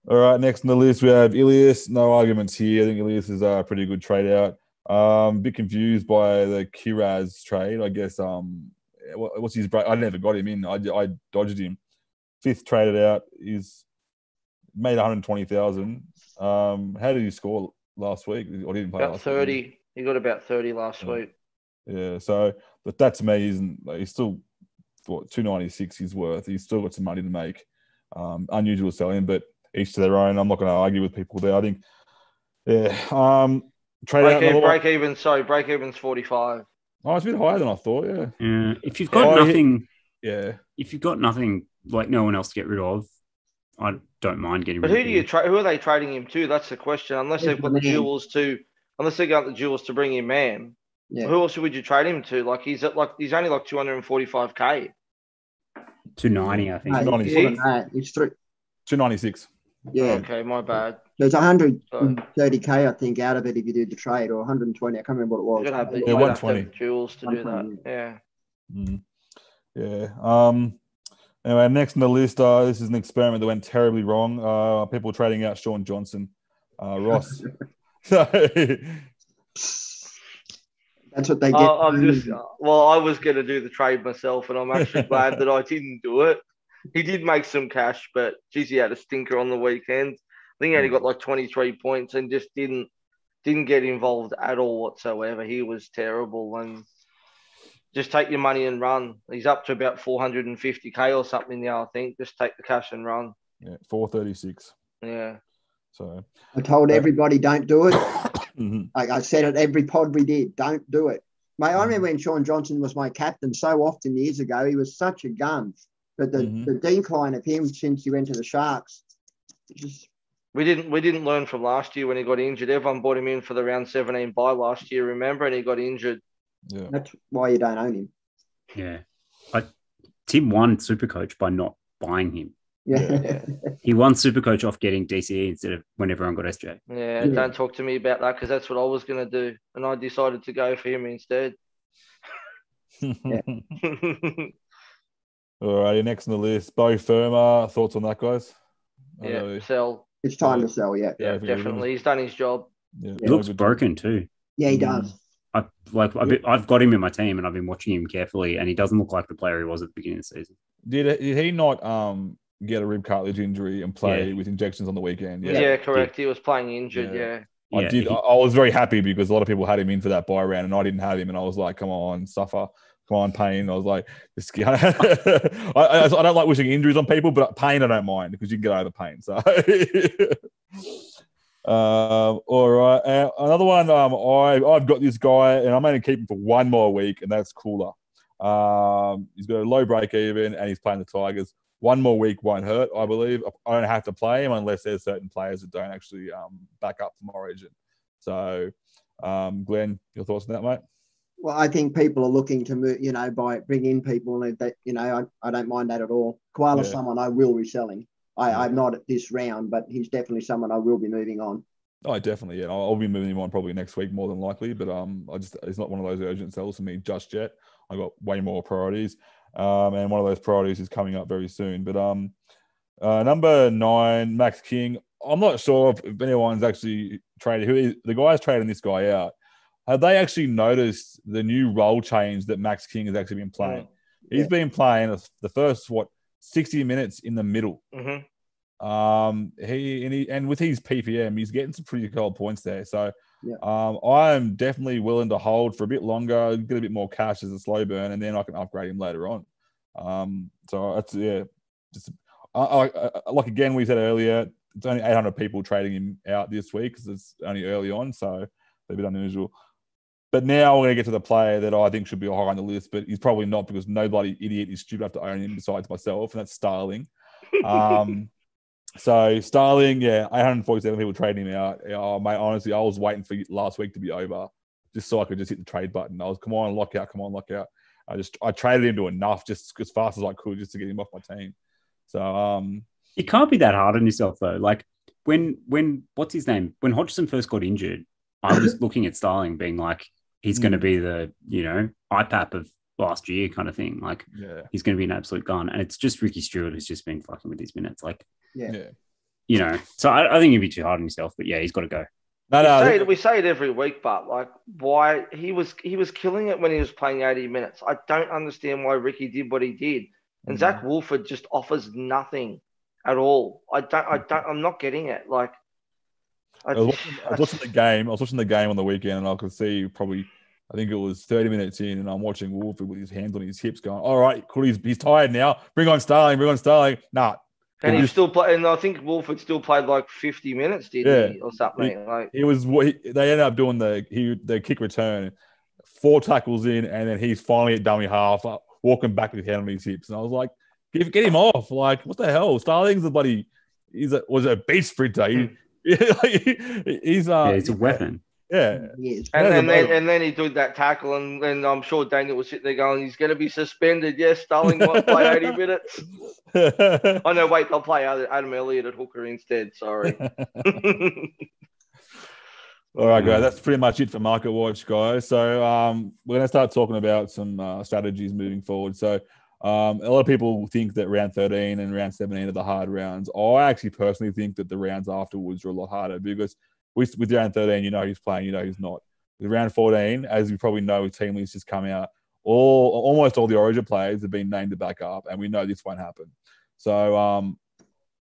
All right, next on the list we have Ilias. No arguments here. I think Ilias is a pretty good trade out. A bit confused by the Kiraz trade. I guess. What's his break? I never got him in. I dodged him. 5th traded out. He's made 120,000. How did he score last week? Or didn't play about last 30. Week? He got about 30 last week. Yeah. So, but that to me isn't. He's still 296. He's worth. He's still got some money to make. Unusual selling, but each to their own. I'm not going to argue with people there. I think. Yeah. Break even's 45. Oh, it's a bit higher than I thought. Yeah. If you've got nothing, if you've got nothing like no one else to get rid of, I don't mind getting but rid of him. Who are they trading him to? That's the question. Unless they've got the jewels to bring him, man. Yeah. Who else would you trade him to? Like he's only like 245k. 290, I think. 296. He's 296. Yeah. Okay, my bad. There's 130k, I think, out of it if you do the trade, or 120. I can't remember what it was. 120 jewels to do that. Yeah. Yeah. Anyway, next on the list, this is an experiment that went terribly wrong. People trading out Sean Johnson, Ross. So that's what they get. I was going to do the trade myself, and I'm actually glad that I didn't do it. He did make some cash, but geez, he had a stinker on the weekend. I think he only got like 23 points and just didn't get involved at all whatsoever. He was terrible, and just take your money and run. He's up to about 450k or something now, I think. Just take the cash and run. Yeah, 436. Yeah. So I told everybody don't do it. Like I said at every pod we did, don't do it. Mate, I remember when Sean Johnson was my captain so often years ago. He was such a gun. But the decline of him since he went to the Sharks, we didn't learn from last year when he got injured. Everyone bought him in for the round 17 bye last year, remember? And he got injured. Yeah, that's why you don't own him. Yeah, Tim won SuperCoach by not buying him. Yeah. He won SuperCoach off getting DCE instead of when everyone got SJ. Yeah, don't talk to me about that because that's what I was going to do, and I decided to go for him instead. All righty, next on the list, Bo Firma. Thoughts on that, guys? Yeah, sell. It's time to sell, yeah. Yeah, definitely. He's done his job. Yeah, he looks broken too. Yeah, he does. I've got him in my team and I've been watching him carefully and he doesn't look like the player he was at the beginning of the season. Did he not get a rib cartilage injury and play with injections on the weekend? Yeah, correct. He was playing injured, I was very happy because a lot of people had him in for that bye round and I didn't have him and I was like, come on, suffer. Come on, pain. I was like, I don't like wishing injuries on people, but pain I don't mind because you can get over pain. So, all right. Another one. I've got this guy, and I'm only keeping for one more week, and that's Cooler. He's got a low break even, and he's playing the Tigers. One more week won't hurt, I believe. I don't have to play him unless there's certain players that don't actually back up from Origin. So, Glenn, your thoughts on that, mate? Well, I think people are looking to move, bring in people, and that, I don't mind that at all. Koala's someone I will be selling. I'm not at this round, but he's definitely someone I will be moving on. Oh, definitely, yeah. I'll be moving him on probably next week more than likely, but it's not one of those urgent sells for me just yet. I got way more priorities, and one of those priorities is coming up very soon. But number 9, Max King. I'm not sure if anyone's actually traded. The guy's trading this guy out. Have they actually noticed the new role change that Max King has actually been playing? He's been playing the first 60 minutes in the middle. And with his PPM, he's getting some pretty cold points there. So I am definitely willing to hold for a bit longer, get a bit more cash as a slow burn, and then I can upgrade him later on. So that's like again we said earlier, it's only 800 people trading him out this week because it's only early on, so a bit unusual. But now we're going to get to the player that I think should be high on the list, but he's probably not because nobody idiot is stupid enough to own him besides myself, and that's Starling. So Starling, 847 people trading him out. Mate, honestly, I was waiting for last week to be over just so I could just hit the trade button. I was, come on, lock out. I traded him to enough just as fast as I could just to get him off my team. So it can't be that hard on yourself though. Like when what's his name? When Hodgson first got injured, I was looking at Starling being like, he's going to be the, IPAP of last year kind of thing. Like, he's going to be an absolute gun. And it's just Ricky Stewart who's just been fucking with his minutes. Like, so I think he'd be too hard on himself, but he's got to go. We say it every week, but like, why he was killing it when he was playing 80 minutes. I don't understand why Ricky did what he did, and Zach Wolford just offers nothing at all. I'm not getting it. Like, I was watching the game. I was watching the game on the weekend, and I could see probably, I think it was 30 minutes in, and I'm watching Wolford with his hands on his hips, going, "All right, cool. He's tired now. Bring on Starling. Bring on Starling." Nah. And he still played, and I think Wolford still played like 50 minutes, didn't he, or something? They ended up doing the kick return, 4 tackles in, and then he's finally at dummy half, walking back with his hand on his hips, and I was like, "Get him off! Like, what the hell? Starling's a buddy. Was a beast sprinter. He's a weapon." Yeah, and then he did that tackle, and then I'm sure Daniel was sitting there going, "He's going to be suspended." Yes, Starling won't play 80 minutes. Oh no, wait, they'll play Adam Elliott at hooker instead. Sorry. All right, guys, that's pretty much it for Market Watch, guys. So we're going to start talking about some strategies moving forward. So a lot of people think that round 13 and round 17 are the hard rounds. I actually personally think that the rounds afterwards are a lot harder because with round 13, who's playing, who's not. With round 14, as you probably know, team lists just come out. Almost all the Origin players have been named to back up, and we know this won't happen. So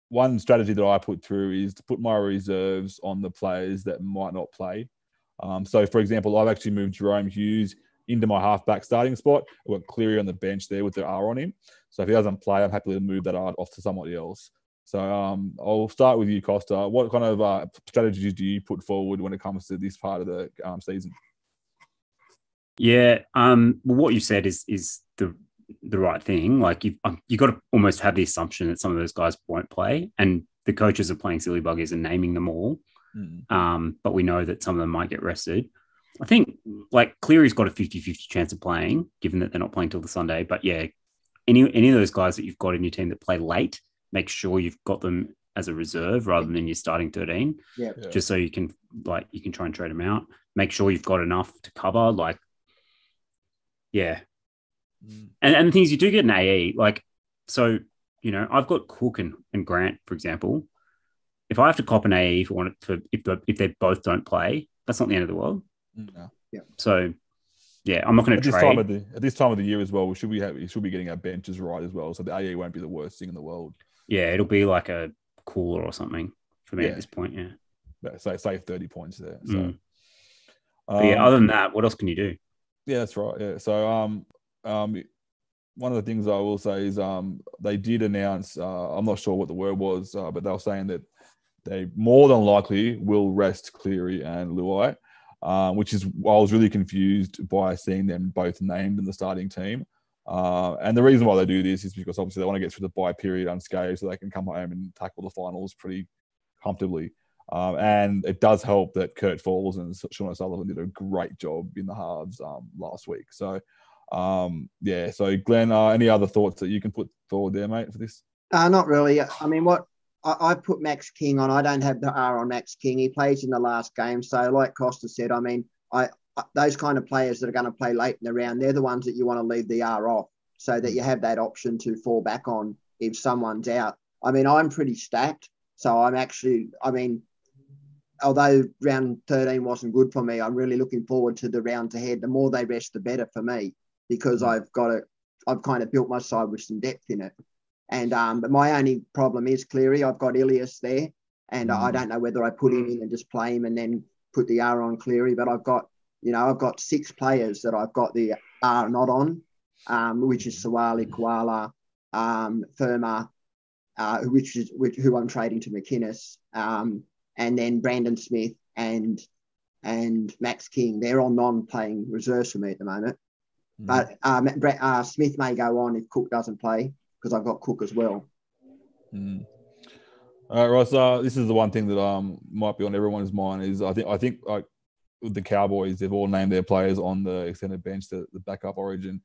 one strategy that I put through is to put my reserves on the players that might not play. So, for example, I've actually moved Jerome Hughes into my halfback starting spot. I've got Cleary on the bench there with the R on him. So if he doesn't play, I'm happy to move that R off to somebody else. So I'll start with you, Costa. What kind of strategies do you put forward when it comes to this part of the season? Yeah, well, what you said is the right thing. Like you've got to almost have the assumption that some of those guys won't play, and the coaches are playing silly buggers and naming them all. But we know that some of them might get rested. I think like Cleary's got a 50-50 chance of playing, given that they're not playing till the Sunday. But yeah, any of those guys that you've got in your team that play late, make sure you've got them as a reserve rather than your starting 13. Yeah. Just so you can try and trade them out. Make sure you've got enough to cover. Like, yeah. And the things you do get an AE, like, so, I've got Cook and Grant, for example. If I have to cop an AE if they both don't play, that's not the end of the world. No. Yeah. So, yeah, I'm not going to trade. At this time of the year as well, we should be getting our benches right as well. So the AE won't be the worst thing in the world. Yeah, it'll be like a cooler or something for me at this point, yeah. But say 30 points there. So, other than that, what else can you do? Yeah, that's right. Yeah. So, one of the things I will say is they did announce, I'm not sure what the word was, but they were saying that they more than likely will rest Cleary and Luai, which is, I was really confused by seeing them both named in the starting team. And the reason why they do this is because obviously they want to get through the bye period unscathed so they can come home and tackle the finals pretty comfortably. And it does help that Kurt Falls and Sean O'Sullivan did a great job in the halves last week. So, so Glenn, any other thoughts that you can put forward there, mate, for this? Not really. I mean, I put Max King on. I don't have the R on Max King. He plays in the last game. So like Costa said, I mean, those kind of players that are going to play late in the round, they're the ones that you want to leave the R off so that you have that option to fall back on if someone's out. I mean, I'm pretty stacked. So although round 13 wasn't good for me, I'm really looking forward to the rounds ahead. The more they rest, the better for me because I've kind of built my side with some depth in it. And but my only problem is Cleary. I've got Ilias there, and I don't know whether I put him in and just play him and then put the R on Cleary. But I've got 6 players that I've got the R not on, which is Sawali, Koala, Firma, who I'm trading to McInnes, and then Brandon Smith and Max King. They're all non-playing reserves for me at the moment. But Smith may go on if Cook doesn't play because I've got Cook as well. All right, Ross. This is the one thing that might be on everyone's mind is I think like with the Cowboys, they've all named their players on the extended bench, the backup Origin.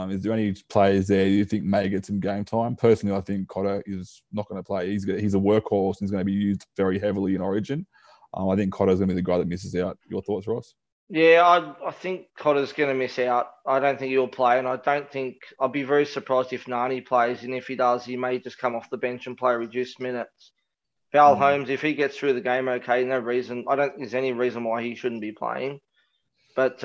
Is there any players there you think may get some game time? Personally, I think Cotter is not going to play. He's a workhorse and he's going to be used very heavily in Origin. I think Cotter's going to be the guy that misses out. Your thoughts, Ross? Yeah, I think Cotter's going to miss out. I don't think he'll play, and I don't think I'll be very surprised if Nani plays. And if he does, he may just come off the bench and play reduced minutes. Val Holmes, if he gets through the game, okay, no reason. I don't think there's any reason why he shouldn't be playing. But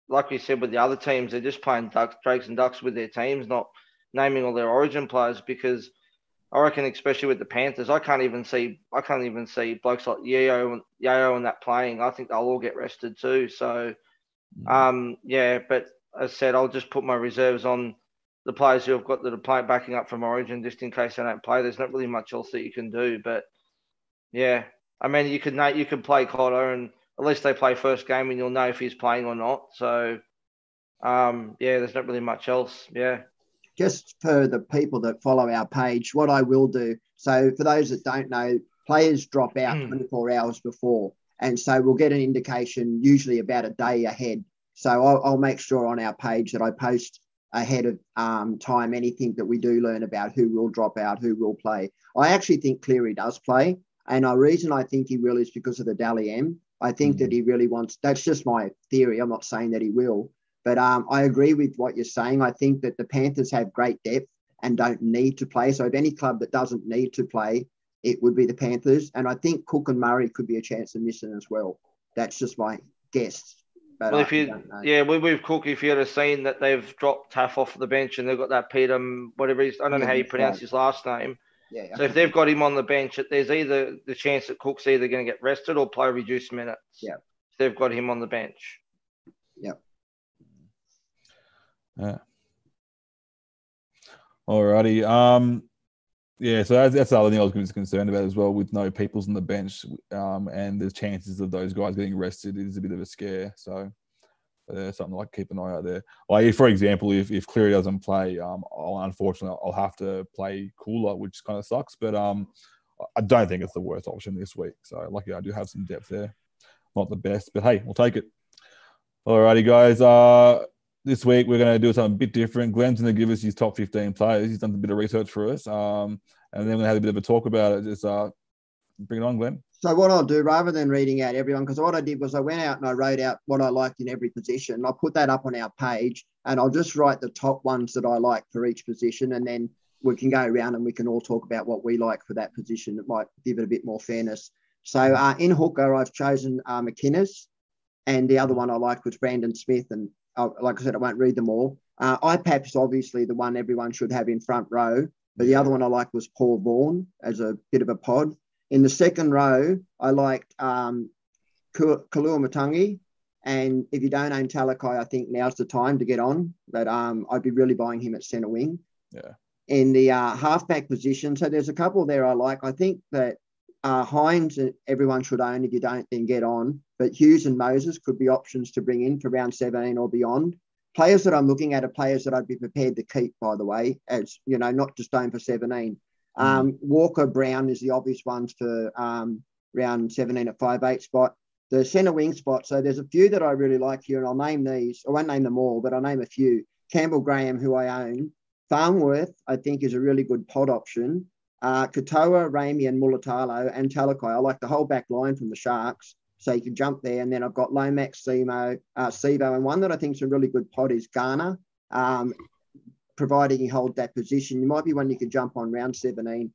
like we said with the other teams, they're just playing drakes and ducks with their teams, not naming all their Origin players because I reckon, especially with the Panthers, I can't even see blokes like Yayo and that playing. I think they'll all get rested too. So, yeah. But as I said, I'll just put my reserves on the players who have got that are backing up from Origin, just in case they don't play. There's not really much else that you can do. But yeah, I mean, you could play Cotter, and at least they play first game, and you'll know if he's playing or not. So, yeah, there's not really much else. Yeah. Just for the people that follow our page, what I will do, so for those that don't know, players drop out 24 hours before. And so we'll get an indication usually about a day ahead. So I'll make sure on our page that I post ahead of time anything that we do learn about who will drop out, who will play. I actually think Cleary does play. And the reason I think he will is because of the Dally M. I think that he really wants, that's just my theory. I'm not saying that he will. But I agree with what you're saying. I think that the Panthers have great depth and don't need to play. So if any club that doesn't need to play, it would be the Panthers. And I think Cook and Murray could be a chance of missing as well. That's just my guess. But well, with Cook, if you had seen that they've dropped Taff off the bench and they've got that Peter, whatever it is, I don't know how you pronounce his last name. Yeah. So if they've got him on the bench, there's either the chance that Cook's either going to get rested or play reduced minutes. Yeah. If they've got him on the bench. Yep. Yeah. Alrighty. Yeah, so that's the other thing I was concerned about as well, with no peoples on the bench, and there's chances of those guys getting rested is a bit of a scare. So something like keep an eye out there. Like for example, if Cleary doesn't play, unfortunately I'll have to play Cooler, which kind of sucks. But I don't think it's the worst option this week. So lucky I do have some depth there. Not the best, but hey, we'll take it. Alrighty, guys. This week, we're going to do something a bit different. Glen's going to give us his top 15 players. He's done a bit of research for us. And then we're going to have a bit of a talk about it. Just bring it on, Glen. So what I'll do, rather than reading out everyone, because what I did was I went out and I wrote out what I liked in every position. I'll put that up on our page, and I'll just write the top ones that I like for each position. And then we can go around and we can all talk about what we like for that position. That might give it a bit more fairness. So in hooker, I've chosen McInnes. And the other one I liked was Brandon Smith. And like I said, I won't read them all. IPAP is obviously the one everyone should have in front row. But the other one I liked was Paul Vaughan as a bit of a pod. In the second row, I liked Kalua Matangi. And if you don't own Talakai, I think now's the time to get on. But I'd be really buying him at centre wing. Yeah. In the halfback position, so there's a couple there I like. I think that Hines, everyone should own. If you don't, then get on. But Hughes and Moses could be options to bring in for round 17 or beyond. Players that I'm looking at are players that I'd be prepared to keep, by the way, as, you know, not just own for 17. Walker Brown is the obvious ones for round 17 at 5'8" spot. The centre wing spot, so there's a few that I really like here, and I'll name these. I won't name them all, but I'll name a few. Campbell Graham, who I own. Farnworth, I think, is a really good pod option. Katoa, Ramey, and Mulatalo, and Talakai. I like the whole back line from the Sharks, so you can jump there. And then I've got Lomax, Sivo, and one that I think is a really good pod is Garner. Providing he holds that position, you might be one you can jump on round 17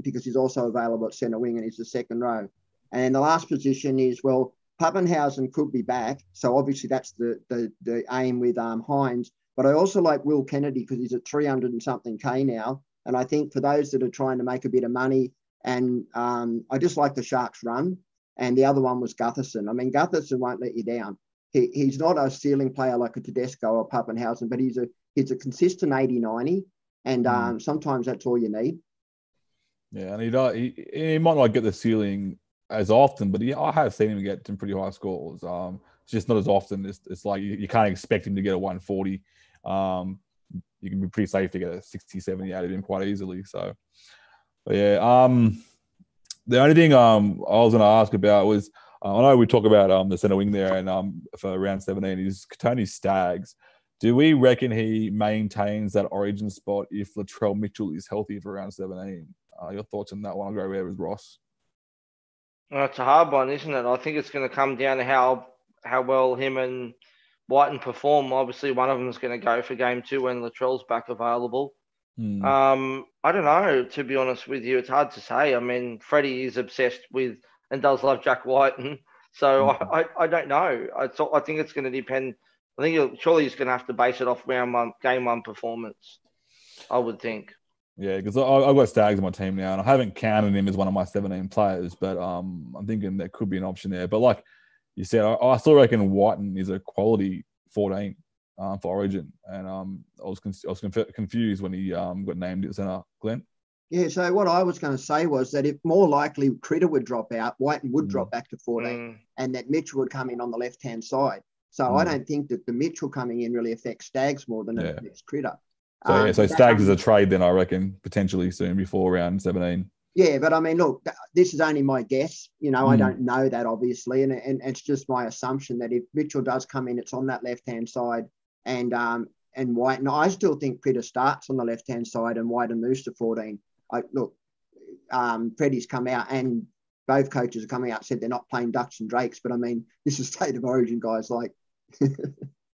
because he's also available at centre wing and he's the second row. And the last position is, well, Pappenhausen could be back, so obviously that's the aim with Hines. But I also like Will Kennedy because he's at 300 and something K now. And I think for those that are trying to make a bit of money, and I just like the Sharks run. And the other one was Gutherson. I mean, Gutherson won't let you down. He's not a ceiling player like a Tedesco or Pappenhausen, but he's a consistent 80-90. And sometimes that's all you need. Yeah, and he might not get the ceiling as often, but I have seen him get some pretty high scores. It's just not as often. It's like you can't expect him to get a 140. You can be pretty safe to get a 60, 70 out of him quite easily. So, but yeah. The only thing I was going to ask about was, I know we talk about the centre wing there, and for round 17 is Tony Staggs. Do we reckon he maintains that Origin spot if Latrell Mitchell is healthy for round 17? Your thoughts on that one? I'll go there with Ross. It's a hard one, isn't it? I think it's going to come down to how well him and Whiten perform. Obviously, one of them is going to go for game 2 when Latrell's back available. I don't know, to be honest with you. It's hard to say. I mean, Freddie is obsessed with and does love Jack Whiten. So I don't know. I think it's going to depend. I think surely he's going to have to base it off game 1 performance, I would think. Yeah, because I've got Stags on my team now, and I haven't counted him as one of my 17 players, but I'm thinking there could be an option there. But like you said, I still reckon Whiten is a quality 14 for Origin, and I was confused when he got named at centre, Glen. Yeah, so what I was going to say was that if more likely Critter would drop out, Whiten would drop back to 14, and that Mitchell would come in on the left-hand side. So I don't think that the Mitchell coming in really affects Stags more than it affects Critter. So Stags is a trade then, I reckon, potentially soon before round 17. Yeah, but I mean, look, this is only my guess. I don't know that, obviously, and it's just my assumption that if Mitchell does come in, it's on that left-hand side, and Whiten. I still think Critter starts on the left-hand side and Whiten moves to 14. Freddie's come out and both coaches are coming out and said they're not playing Ducks and Drakes, but I mean, this is State of Origin, guys. Like, who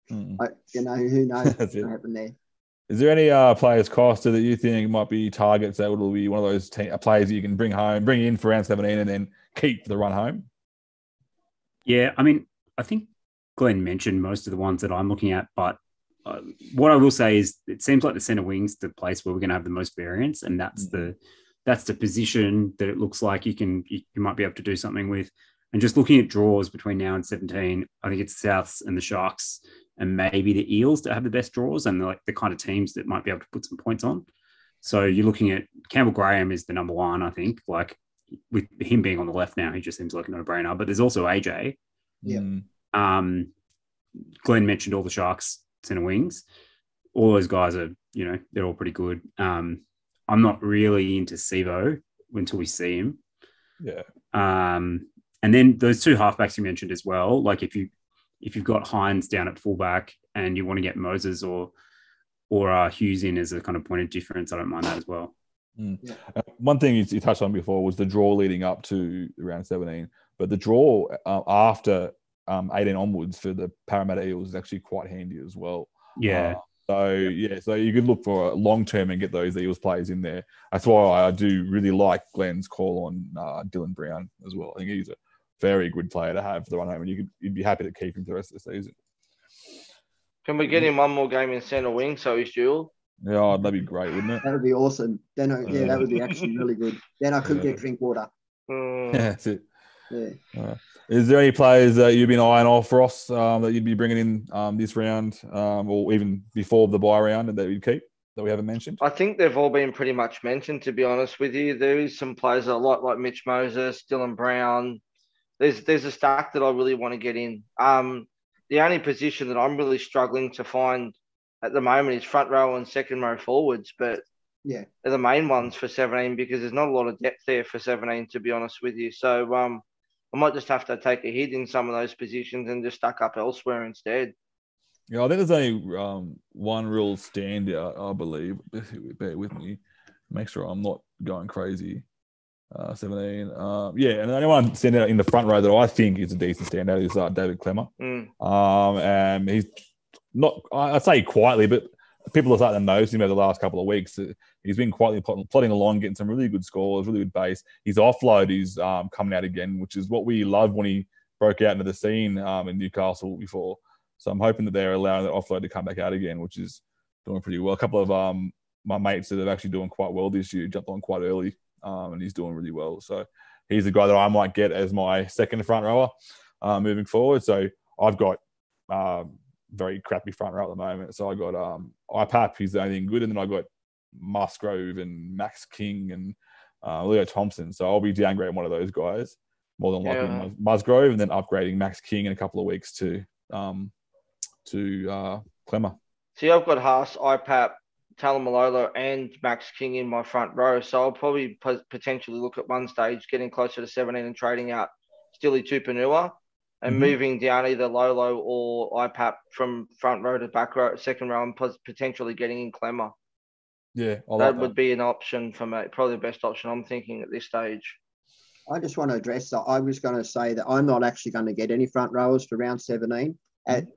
knows what's going to happen there. Is there any players, Costa, that you think might be targets that will be one of those players that you can bring in for round 17 and then keep for the run home? Yeah, I mean, I think Glenn mentioned most of the ones that I'm looking at, but what I will say is it seems like the centre wing's the place where we're going to have the most variance, and that's the position that it looks like you might be able to do something with. And just looking at draws between now and 17, I think it's the Souths and the Sharks and maybe the Eels that have the best draws and the kind of teams that might be able to put some points on. So you're looking at Campbell Graham is the number one, I think. Like with him being on the left now, he just seems like a no-brainer. But there's also AJ. Yeah. Glenn mentioned all the Sharks centre wings. All those guys are, they're all pretty good. I'm not really into Sivo until we see him. Yeah. And then those two halfbacks you mentioned as well, like if you've got Hines down at fullback and you want to get Moses or Hughes in as a kind of point of difference, I don't mind that as well. Yeah. One thing you touched on before was the draw leading up to round 17, but the draw after 18 onwards for the Parramatta Eels is actually quite handy as well. Yeah. So you could look for a long term and get those Eels players in there. That's why I do really like Glenn's call on Dylan Brown as well. I think he's a very good player to have for the run home, and you'd be happy to keep him for the rest of the season. Can we get him one more game in centre wing so he's dual? Yeah, that'd be great, wouldn't it? That would be awesome. Then, that would be actually really good. Then I could get drink water. Yeah, that's it. Yeah. Is there any players that you've been eyeing off, Ross, that you'd be bringing in this round or even before the bye round and that you'd keep that we haven't mentioned? I think they've all been pretty much mentioned, to be honest with you. There is some players I like Mitch Moses, Dylan Brown. There's a stack that I really want to get in. The only position that I'm really struggling to find at the moment is front row and second row forwards, but yeah, they're the main ones for 17 because there's not a lot of depth there for 17, to be honest with you. So I might just have to take a hit in some of those positions and just stack up elsewhere instead. Yeah, I think there's only one real standout, I believe. Bear with me. Make sure I'm not going crazy. 17. And the only one standout in the front row that I think is a decent standout is David Clemmer. And he's not, I'd say quietly, but people are starting to notice him over the last couple of weeks. He's been quietly plodding along, getting some really good scores, really good base. His offload is coming out again, which is what we loved when he broke out into the scene in Newcastle before. So I'm hoping that they're allowing that offload to come back out again, which is doing pretty well. A couple of my mates that are actually doing quite well this year jumped on quite early, and he's doing really well. So he's the guy that I might get as my second front rower moving forward. So I've got very crappy front row at the moment. So I got IPAP, he's the only thing good, and then I got Musgrove and Max King and Leo Thompson. So I'll be downgrading one of those guys more than likely Musgrove, and then upgrading Max King in a couple of weeks to Clemmer. See, I've got Haas, IPAP, Talamalolo and Max King in my front row. So I'll probably potentially look at one stage getting closer to 17 and trading out Stilly Tupanua and moving down either Lolo or IPAP from front row to back row, second row, and potentially getting in Clemmer. Yeah, that would be an option for me. Probably the best option I'm thinking at this stage. I just want to address that. I was going to say that I'm not actually going to get any front rowers for round 17.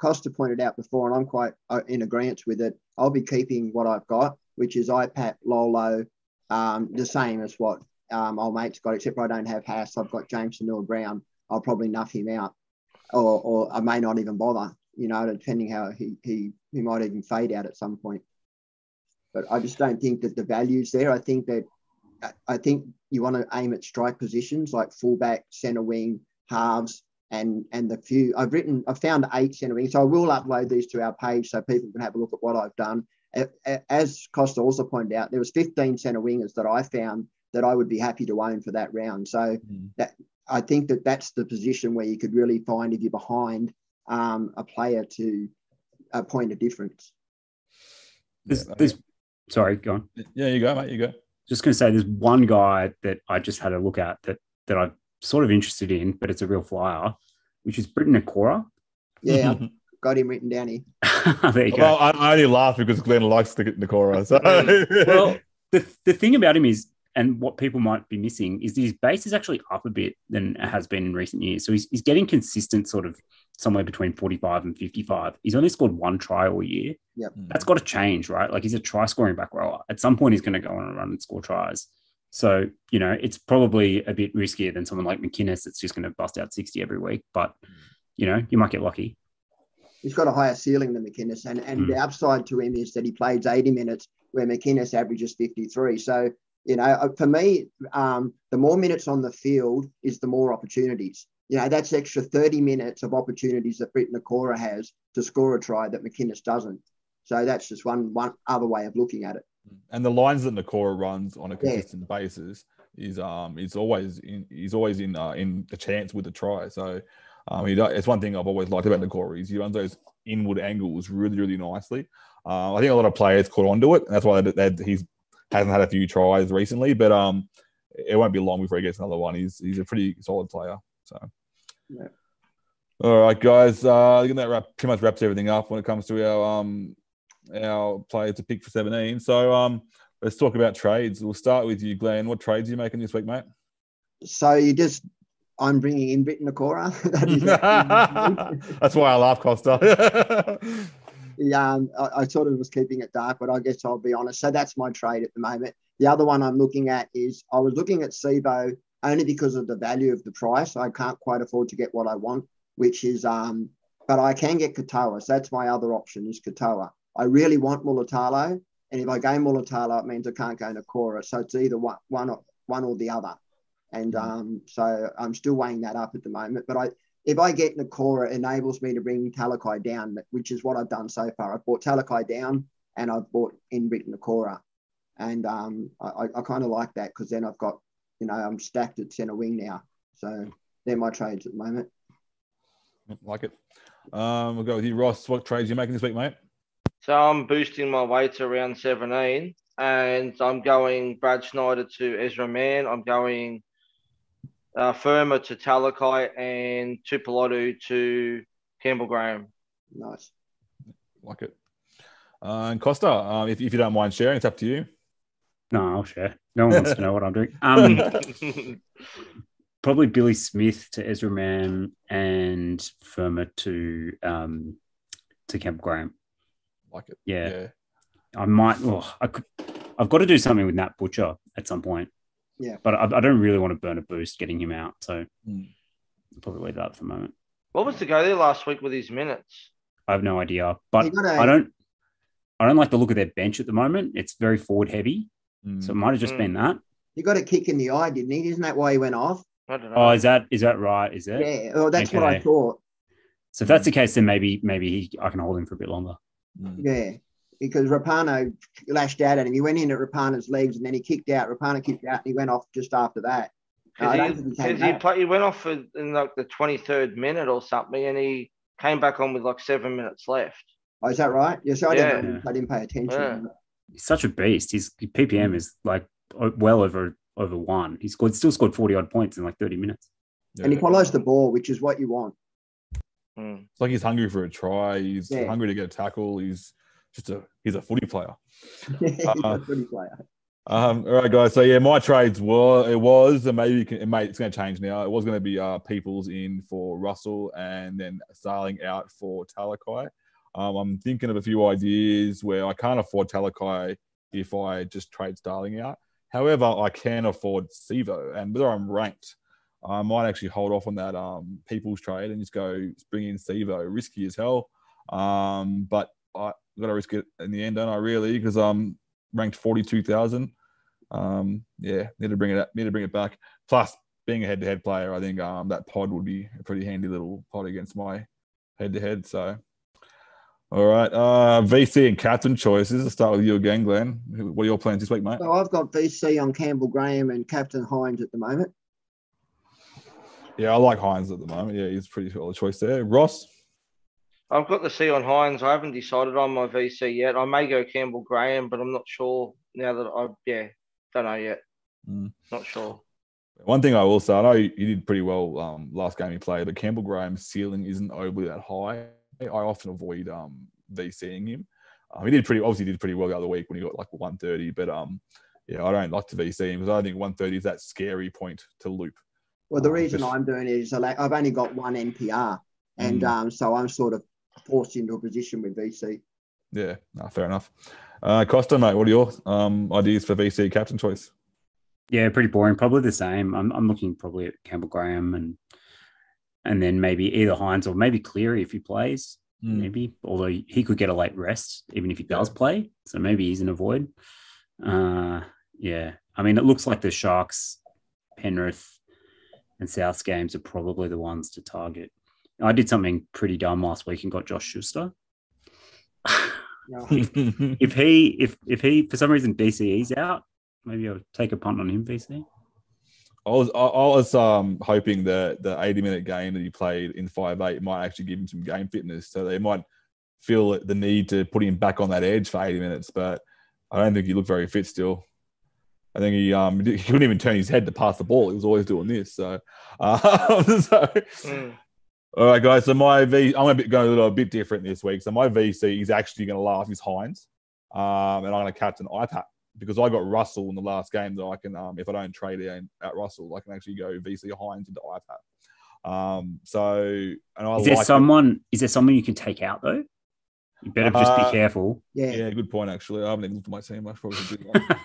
Costa pointed out before, and I'm quite in agreement with it. I'll be keeping what I've got, which is IPAP, Lolo, the same as what old mate's got, except I don't have Haas. I've got James Nrl Brown. I'll probably nuff him out, or I may not even bother, depending how he might even fade out at some point. But I just don't think that the value's there. I think you want to aim at strike positions like fullback, centre wing, halves, and the few I've found 8 centre wings. So I will upload these to our page so people can have a look at what I've done. As Costa also pointed out, there was 15 centre wingers that I found that I would be happy to own for that round. So that I think that's the position where you could really find, if you're behind a player, to a point of difference. Sorry, go on. Yeah, you go, mate. You go. Just going to say, there's one guy that I just had a look at that I'm sort of interested in, but it's a real flyer, which is Briton Nakora. Yeah, I've got him written down here. There you go. Well, I only laugh because Glen likes the Nakora. So. Well, the thing about him is, and what people might be missing, is that his base is actually up a bit than it has been in recent years. So he's getting consistent, sort of somewhere between 45 and 55. He's only scored 1 try all year. Yep. That's got to change, right? Like, he's a try-scoring back rower. At some point, he's going to go on a run and score tries. So, it's probably a bit riskier than someone like McInnes that's just going to bust out 60 every week. But, you might get lucky. He's got a higher ceiling than McInnes. And the upside to him is that he plays 80 minutes where McInnes averages 53. So, for me, the more minutes on the field is the more opportunities. That's extra 30 minutes of opportunities that Briton Nakora has to score a try that McInnes doesn't. So that's just one other way of looking at it. And the lines that Nakora runs on a consistent basis is he's always in a chance with the try. So it's one thing I've always liked about Nakora is he runs those inward angles really, really nicely. I think a lot of players caught onto it, and that's why he's hasn't had a few tries recently, but it won't be long before he gets another one. He's a pretty solid player. So, yeah. All right, guys. I think that pretty much wraps everything up when it comes to our players to pick for 17. So let's talk about trades. We'll start with you, Glenn. What trades are you making this week, mate? So I'm bringing in Briton Nakora. That's why I laugh, Costa. Yeah, I sort of was keeping it dark, but I guess I'll be honest. So that's my trade at the moment. The other one I'm looking at is I was looking at Sibo only because of the value of the price. I can't quite afford to get what I want, which is but I can get Katoa. So that's my other option is Katoa. I really want Mulatalo, and if I go Mulatalo, it means I can't go Nakora. So it's either one or the other. And so I'm still weighing that up at the moment. But if I get Nakora, it enables me to bring Talakai down, which is what I've done so far. I've bought Talakai down and I've bought in Briton Nakora. And I kind of like that because then I've got, I'm stacked at centre wing now. So they're my trades at the moment. Like it. We'll go with you, Ross. What trades are you making this week, mate? So I'm boosting my way to round 17 and I'm going Brad Schneider to Ezra Mann. I'm going Firma to Talakai and Tupilotu to Campbell Graham. Nice. Like it. And Costa, if you don't mind sharing, it's up to you. No, I'll share. No one wants to know what I'm doing. Probably Billy Smith to Ezra Mann and Firma to Campbell Graham. Like it. Yeah. I might. I've got to do something with Nat Butcher at some point. Yeah. But I don't really want to burn a boost getting him out. So I'll probably leave that for the moment. What was the go there last week with his minutes? I have no idea. But I don't like the look of their bench at the moment. It's very forward heavy. So it might have just been that. He got a kick in the eye, didn't he? Isn't that why he went off? I don't know. Oh, is that right? Is it? Yeah. Well, that's what I thought. So if that's the case, then maybe I can hold him for a bit longer. Yeah. Because Rapano lashed out at him. He went in at Rapano's legs and then he kicked out. Rapano kicked out and he went off just after that. He went off in like the 23rd minute or something and he came back on with like 7 minutes left. Oh, is that right? Yeah, so I didn't pay attention. Yeah. He's such a beast. His PPM is like well over 1. He still scored 40 odd points in like 30 minutes. And he follows the ball, which is what you want. It's like he's hungry for a try. He's hungry to get a tackle. He's a footy player. He's a footy player. All right, guys. So yeah, my trades was, and maybe it's going to change now. It was going to be Peoples in for Russell, and then Starling out for Talakai. I'm thinking of a few ideas where I can't afford Talakai if I just trade Starling out. However, I can afford Sivo, and whether I'm ranked, I might actually hold off on that Peoples trade and just bring in Sivo. Risky as hell, but I got to risk it in the end, don't I? Really, because I'm ranked 42,000. Yeah, need to bring it back. Plus, being a head-to-head player, I think that pod would be a pretty handy little pod against my head-to-head. So, all right, VC and captain choices. Let's start with you again, Glenn. What are your plans this week, mate? So I've got VC on Campbell Graham and Captain Hines at the moment. Yeah, I like Hines at the moment. Yeah, he's a pretty solid choice there. Ross? I've got the C on Hines. I haven't decided on my VC yet. I may go Campbell Graham, but I'm not sure now that don't know yet. Not sure. One thing I will say, I know he did pretty well last game he played, but Campbell Graham's ceiling isn't overly that high. I often avoid VCing him. He did pretty well the other week when he got like 130, but yeah, I don't like to VC him because I think 130 is that scary point to loop. Well, the reason I'm doing it is I've only got one NPR, and so I'm sort of forced into a position with VC. Yeah, no, fair enough. Costa, mate, what are your ideas for VC captain choice? Yeah, pretty boring. Probably the same. I'm looking probably at Campbell Graham and then maybe either Hines or maybe Cleary if he plays. Maybe, although he could get a late rest even if he does play. So maybe he's an avoid. Yeah, I mean, it looks like the Sharks, Penrith, and Souths games are probably the ones to target. I did something pretty dumb last week and got Josh Schuster. if he for some reason DCE's out, maybe I'll take a punt on him. VC. I was hoping that the 80-minute game that he played in 5'8" might actually give him some game fitness, so they might feel the need to put him back on that edge for 80 minutes. But I don't think he looked very fit still. I think he couldn't even turn his head to pass the ball. He was always doing this. So, all right, guys. So I'm going to go a little bit different this week. So my VC is actually going to laugh is Hines, and I'm going to captain iPad because I got Russell in the last game that I can, if I don't trade at Russell, I can actually go VC Hines into iPad. Is there someone you can take out though? You better just be careful. Yeah, good point. Actually, I haven't even looked at my team. I probably should do that.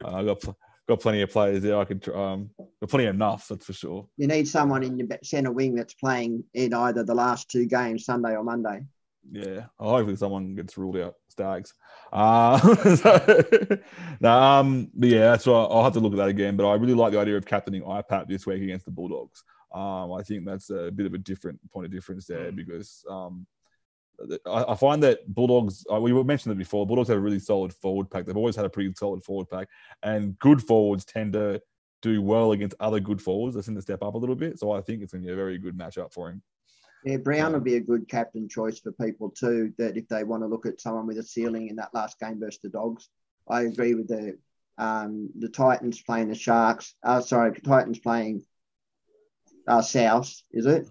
I got plenty of players there. I could got plenty enough, that's for sure. You need someone in your centre wing that's playing in either the last two games, Sunday or Monday. Yeah, hopefully someone gets ruled out. Stags. But yeah, that's why I'll have to look at that again. But I really like the idea of captaining IPAP this week against the Bulldogs. I think that's a bit of a different point of difference there because I find that Bulldogs, we mentioned it before, Bulldogs have a really solid forward pack. They've always had a pretty solid forward pack, and good forwards tend to do well against other good forwards. They tend to step up a little bit. So I think it's going to be a very good matchup for him. Yeah, Brown would be a good captain choice for people too, that if they want to look at someone with a ceiling in that last game versus the Dogs. I agree with the Titans playing the Sharks. Titans playing South, is it?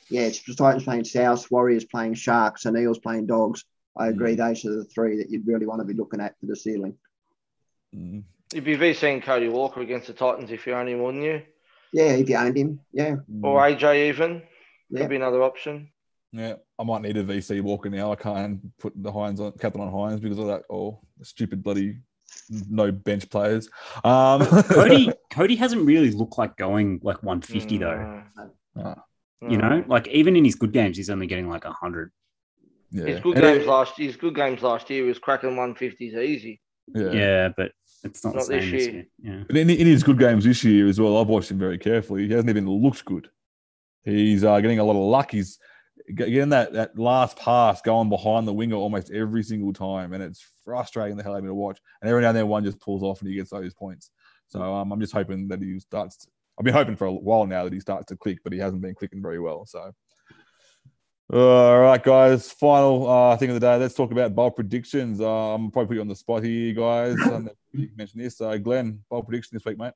Yeah, it's the Titans playing South, Warriors playing Sharks, and Eels playing Dogs. I agree. Those are the three that you'd really want to be looking at for the ceiling. You'd be VCing Cody Walker against the Titans if you owned him, wouldn't you? Yeah, if you owned him, yeah. Or AJ even. Could be another option. Yeah, I might need a VC Walker now. I can't put the captain on Hines because of that. Stupid bloody no bench players. Cody hasn't really looked like going like 150 though. You know, like even in his good games, he's only getting like 100. Yeah. His good games last year was cracking 150s easy. Yeah, but it's not the same this year. Yeah. But in his good games this year as well, I've watched him very carefully. He hasn't even looked good. He's getting a lot of luck. He's getting that last pass going behind the winger almost every single time, and it's frustrating the hell out of me to watch. And every now and then one just pulls off and he gets those points. So I'm just hoping that he starts. I've been hoping for a while now that he starts to click, but he hasn't been clicking very well. So, all right, guys. Final thing of the day. Let's talk about bold predictions. I'm probably put you on the spot here, guys. You mentioned this. Glenn, bold prediction this week, mate.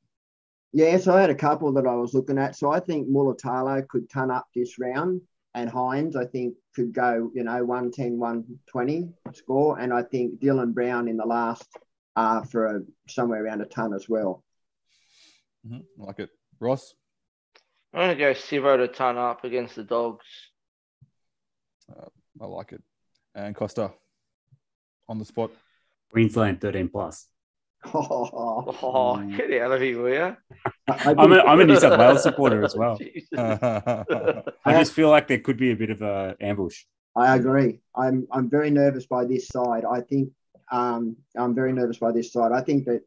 Yeah, so I had a couple that I was looking at. So I think Mulatalo could ton up this round, and Hines, I think, could go, 110, 120 score. And I think Dylan Brown in the last for somewhere around a ton as well. Mm-hmm. I like it. Ross? I'm going to go Sivo to ton up against the Dogs. I like it. And Costa, on the spot. Queensland 13+. Oh, get out of here, will you? I'm a New South Wales supporter as well. Jesus. I just feel like there could be a bit of an ambush. I agree. I'm very nervous by this side. I think I'm very nervous by this side. I think that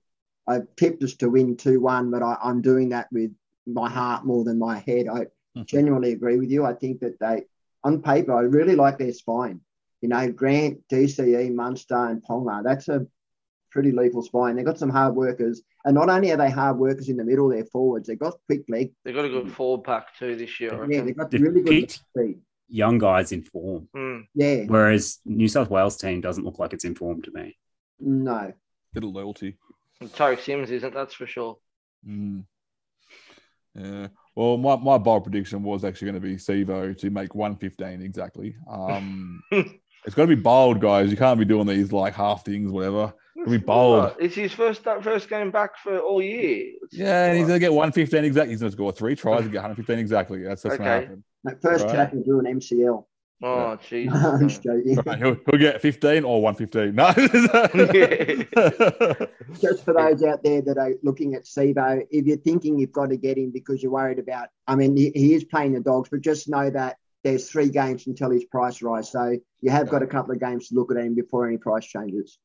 I've tipped us to win 2-1, but I'm doing that with my heart more than my head. I genuinely agree with you. I think that they, on paper, I really like their spine. You know, Grant, DCE, Munster and Ponga, that's a pretty lethal spine. They've got some hard workers. And not only are they hard workers in the middle, they're forwards. They've got quick leg. They've got a good forward pack too this year. Yeah, they've got really good speed. Young guys in form. Yeah. Whereas New South Wales team doesn't look like it's in form to me. No. Little loyalty. And Tarek Sims isn't, that's for sure. Yeah. Well, my bold prediction was actually going to be Sivo to make 115 exactly. It's got to be bold, guys. You can't be doing these like half things, whatever. It'll be bold. It's his first game back for all year. Yeah, and he's going to get 115 exactly. He's going to score 3 tries and get 115 exactly. That's going to happen. That first tackle do an MCL. Oh, jeez. I'm just joking. Right, he'll get 15 or 115. No. Just for those out there that are looking at Sivo, if you're thinking you've got to get him because you're worried about, I mean, he is playing the Dogs, but just know that there's 3 games until his price rise. So you have got a couple of games to look at him before any price changes.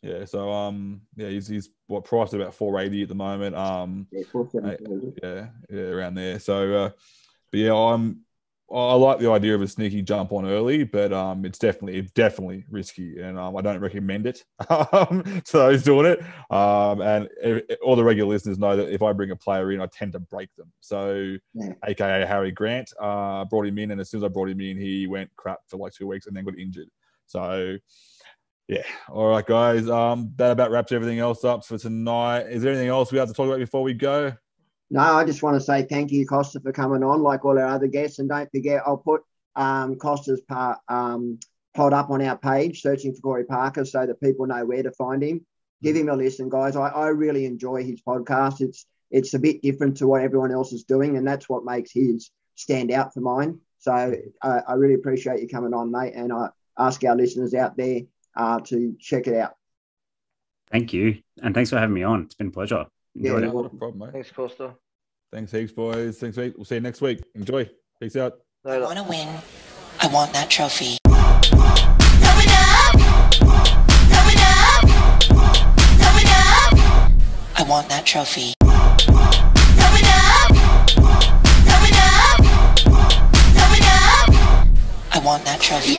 Yeah, so he's priced at about 480 at the moment. 470. Around there. So, but yeah, I like the idea of a sneaky jump on early, but it's definitely risky, and I don't recommend it. So he's doing it, and all the regular listeners know that if I bring a player in, I tend to break them. So, AKA Harry Grant, brought him in, and as soon as I brought him in, he went crap for like 2 weeks and then got injured. So. Yeah. All right, guys. That about wraps everything else up for tonight. Is there anything else we have to talk about before we go? No, I just want to say thank you, Costa, for coming on, like all our other guests. And don't forget, I'll put Costa's pod up on our page, Searching for Corey Parker, so that people know where to find him. Give him a listen, guys. I really enjoy his podcast. It's a bit different to what everyone else is doing, and that's what makes his stand out for mine. So I really appreciate you coming on, mate. And I ask our listeners out there to check it out. Thank you. And thanks for having me on. It's been a pleasure. Enjoyed it. No problem, mate. Thanks, Costa. Thanks heaps, boys. Thanks, mate. We'll see you next week. Enjoy. Peace out. I want to win. I want that trophy. I want that trophy. I want that trophy.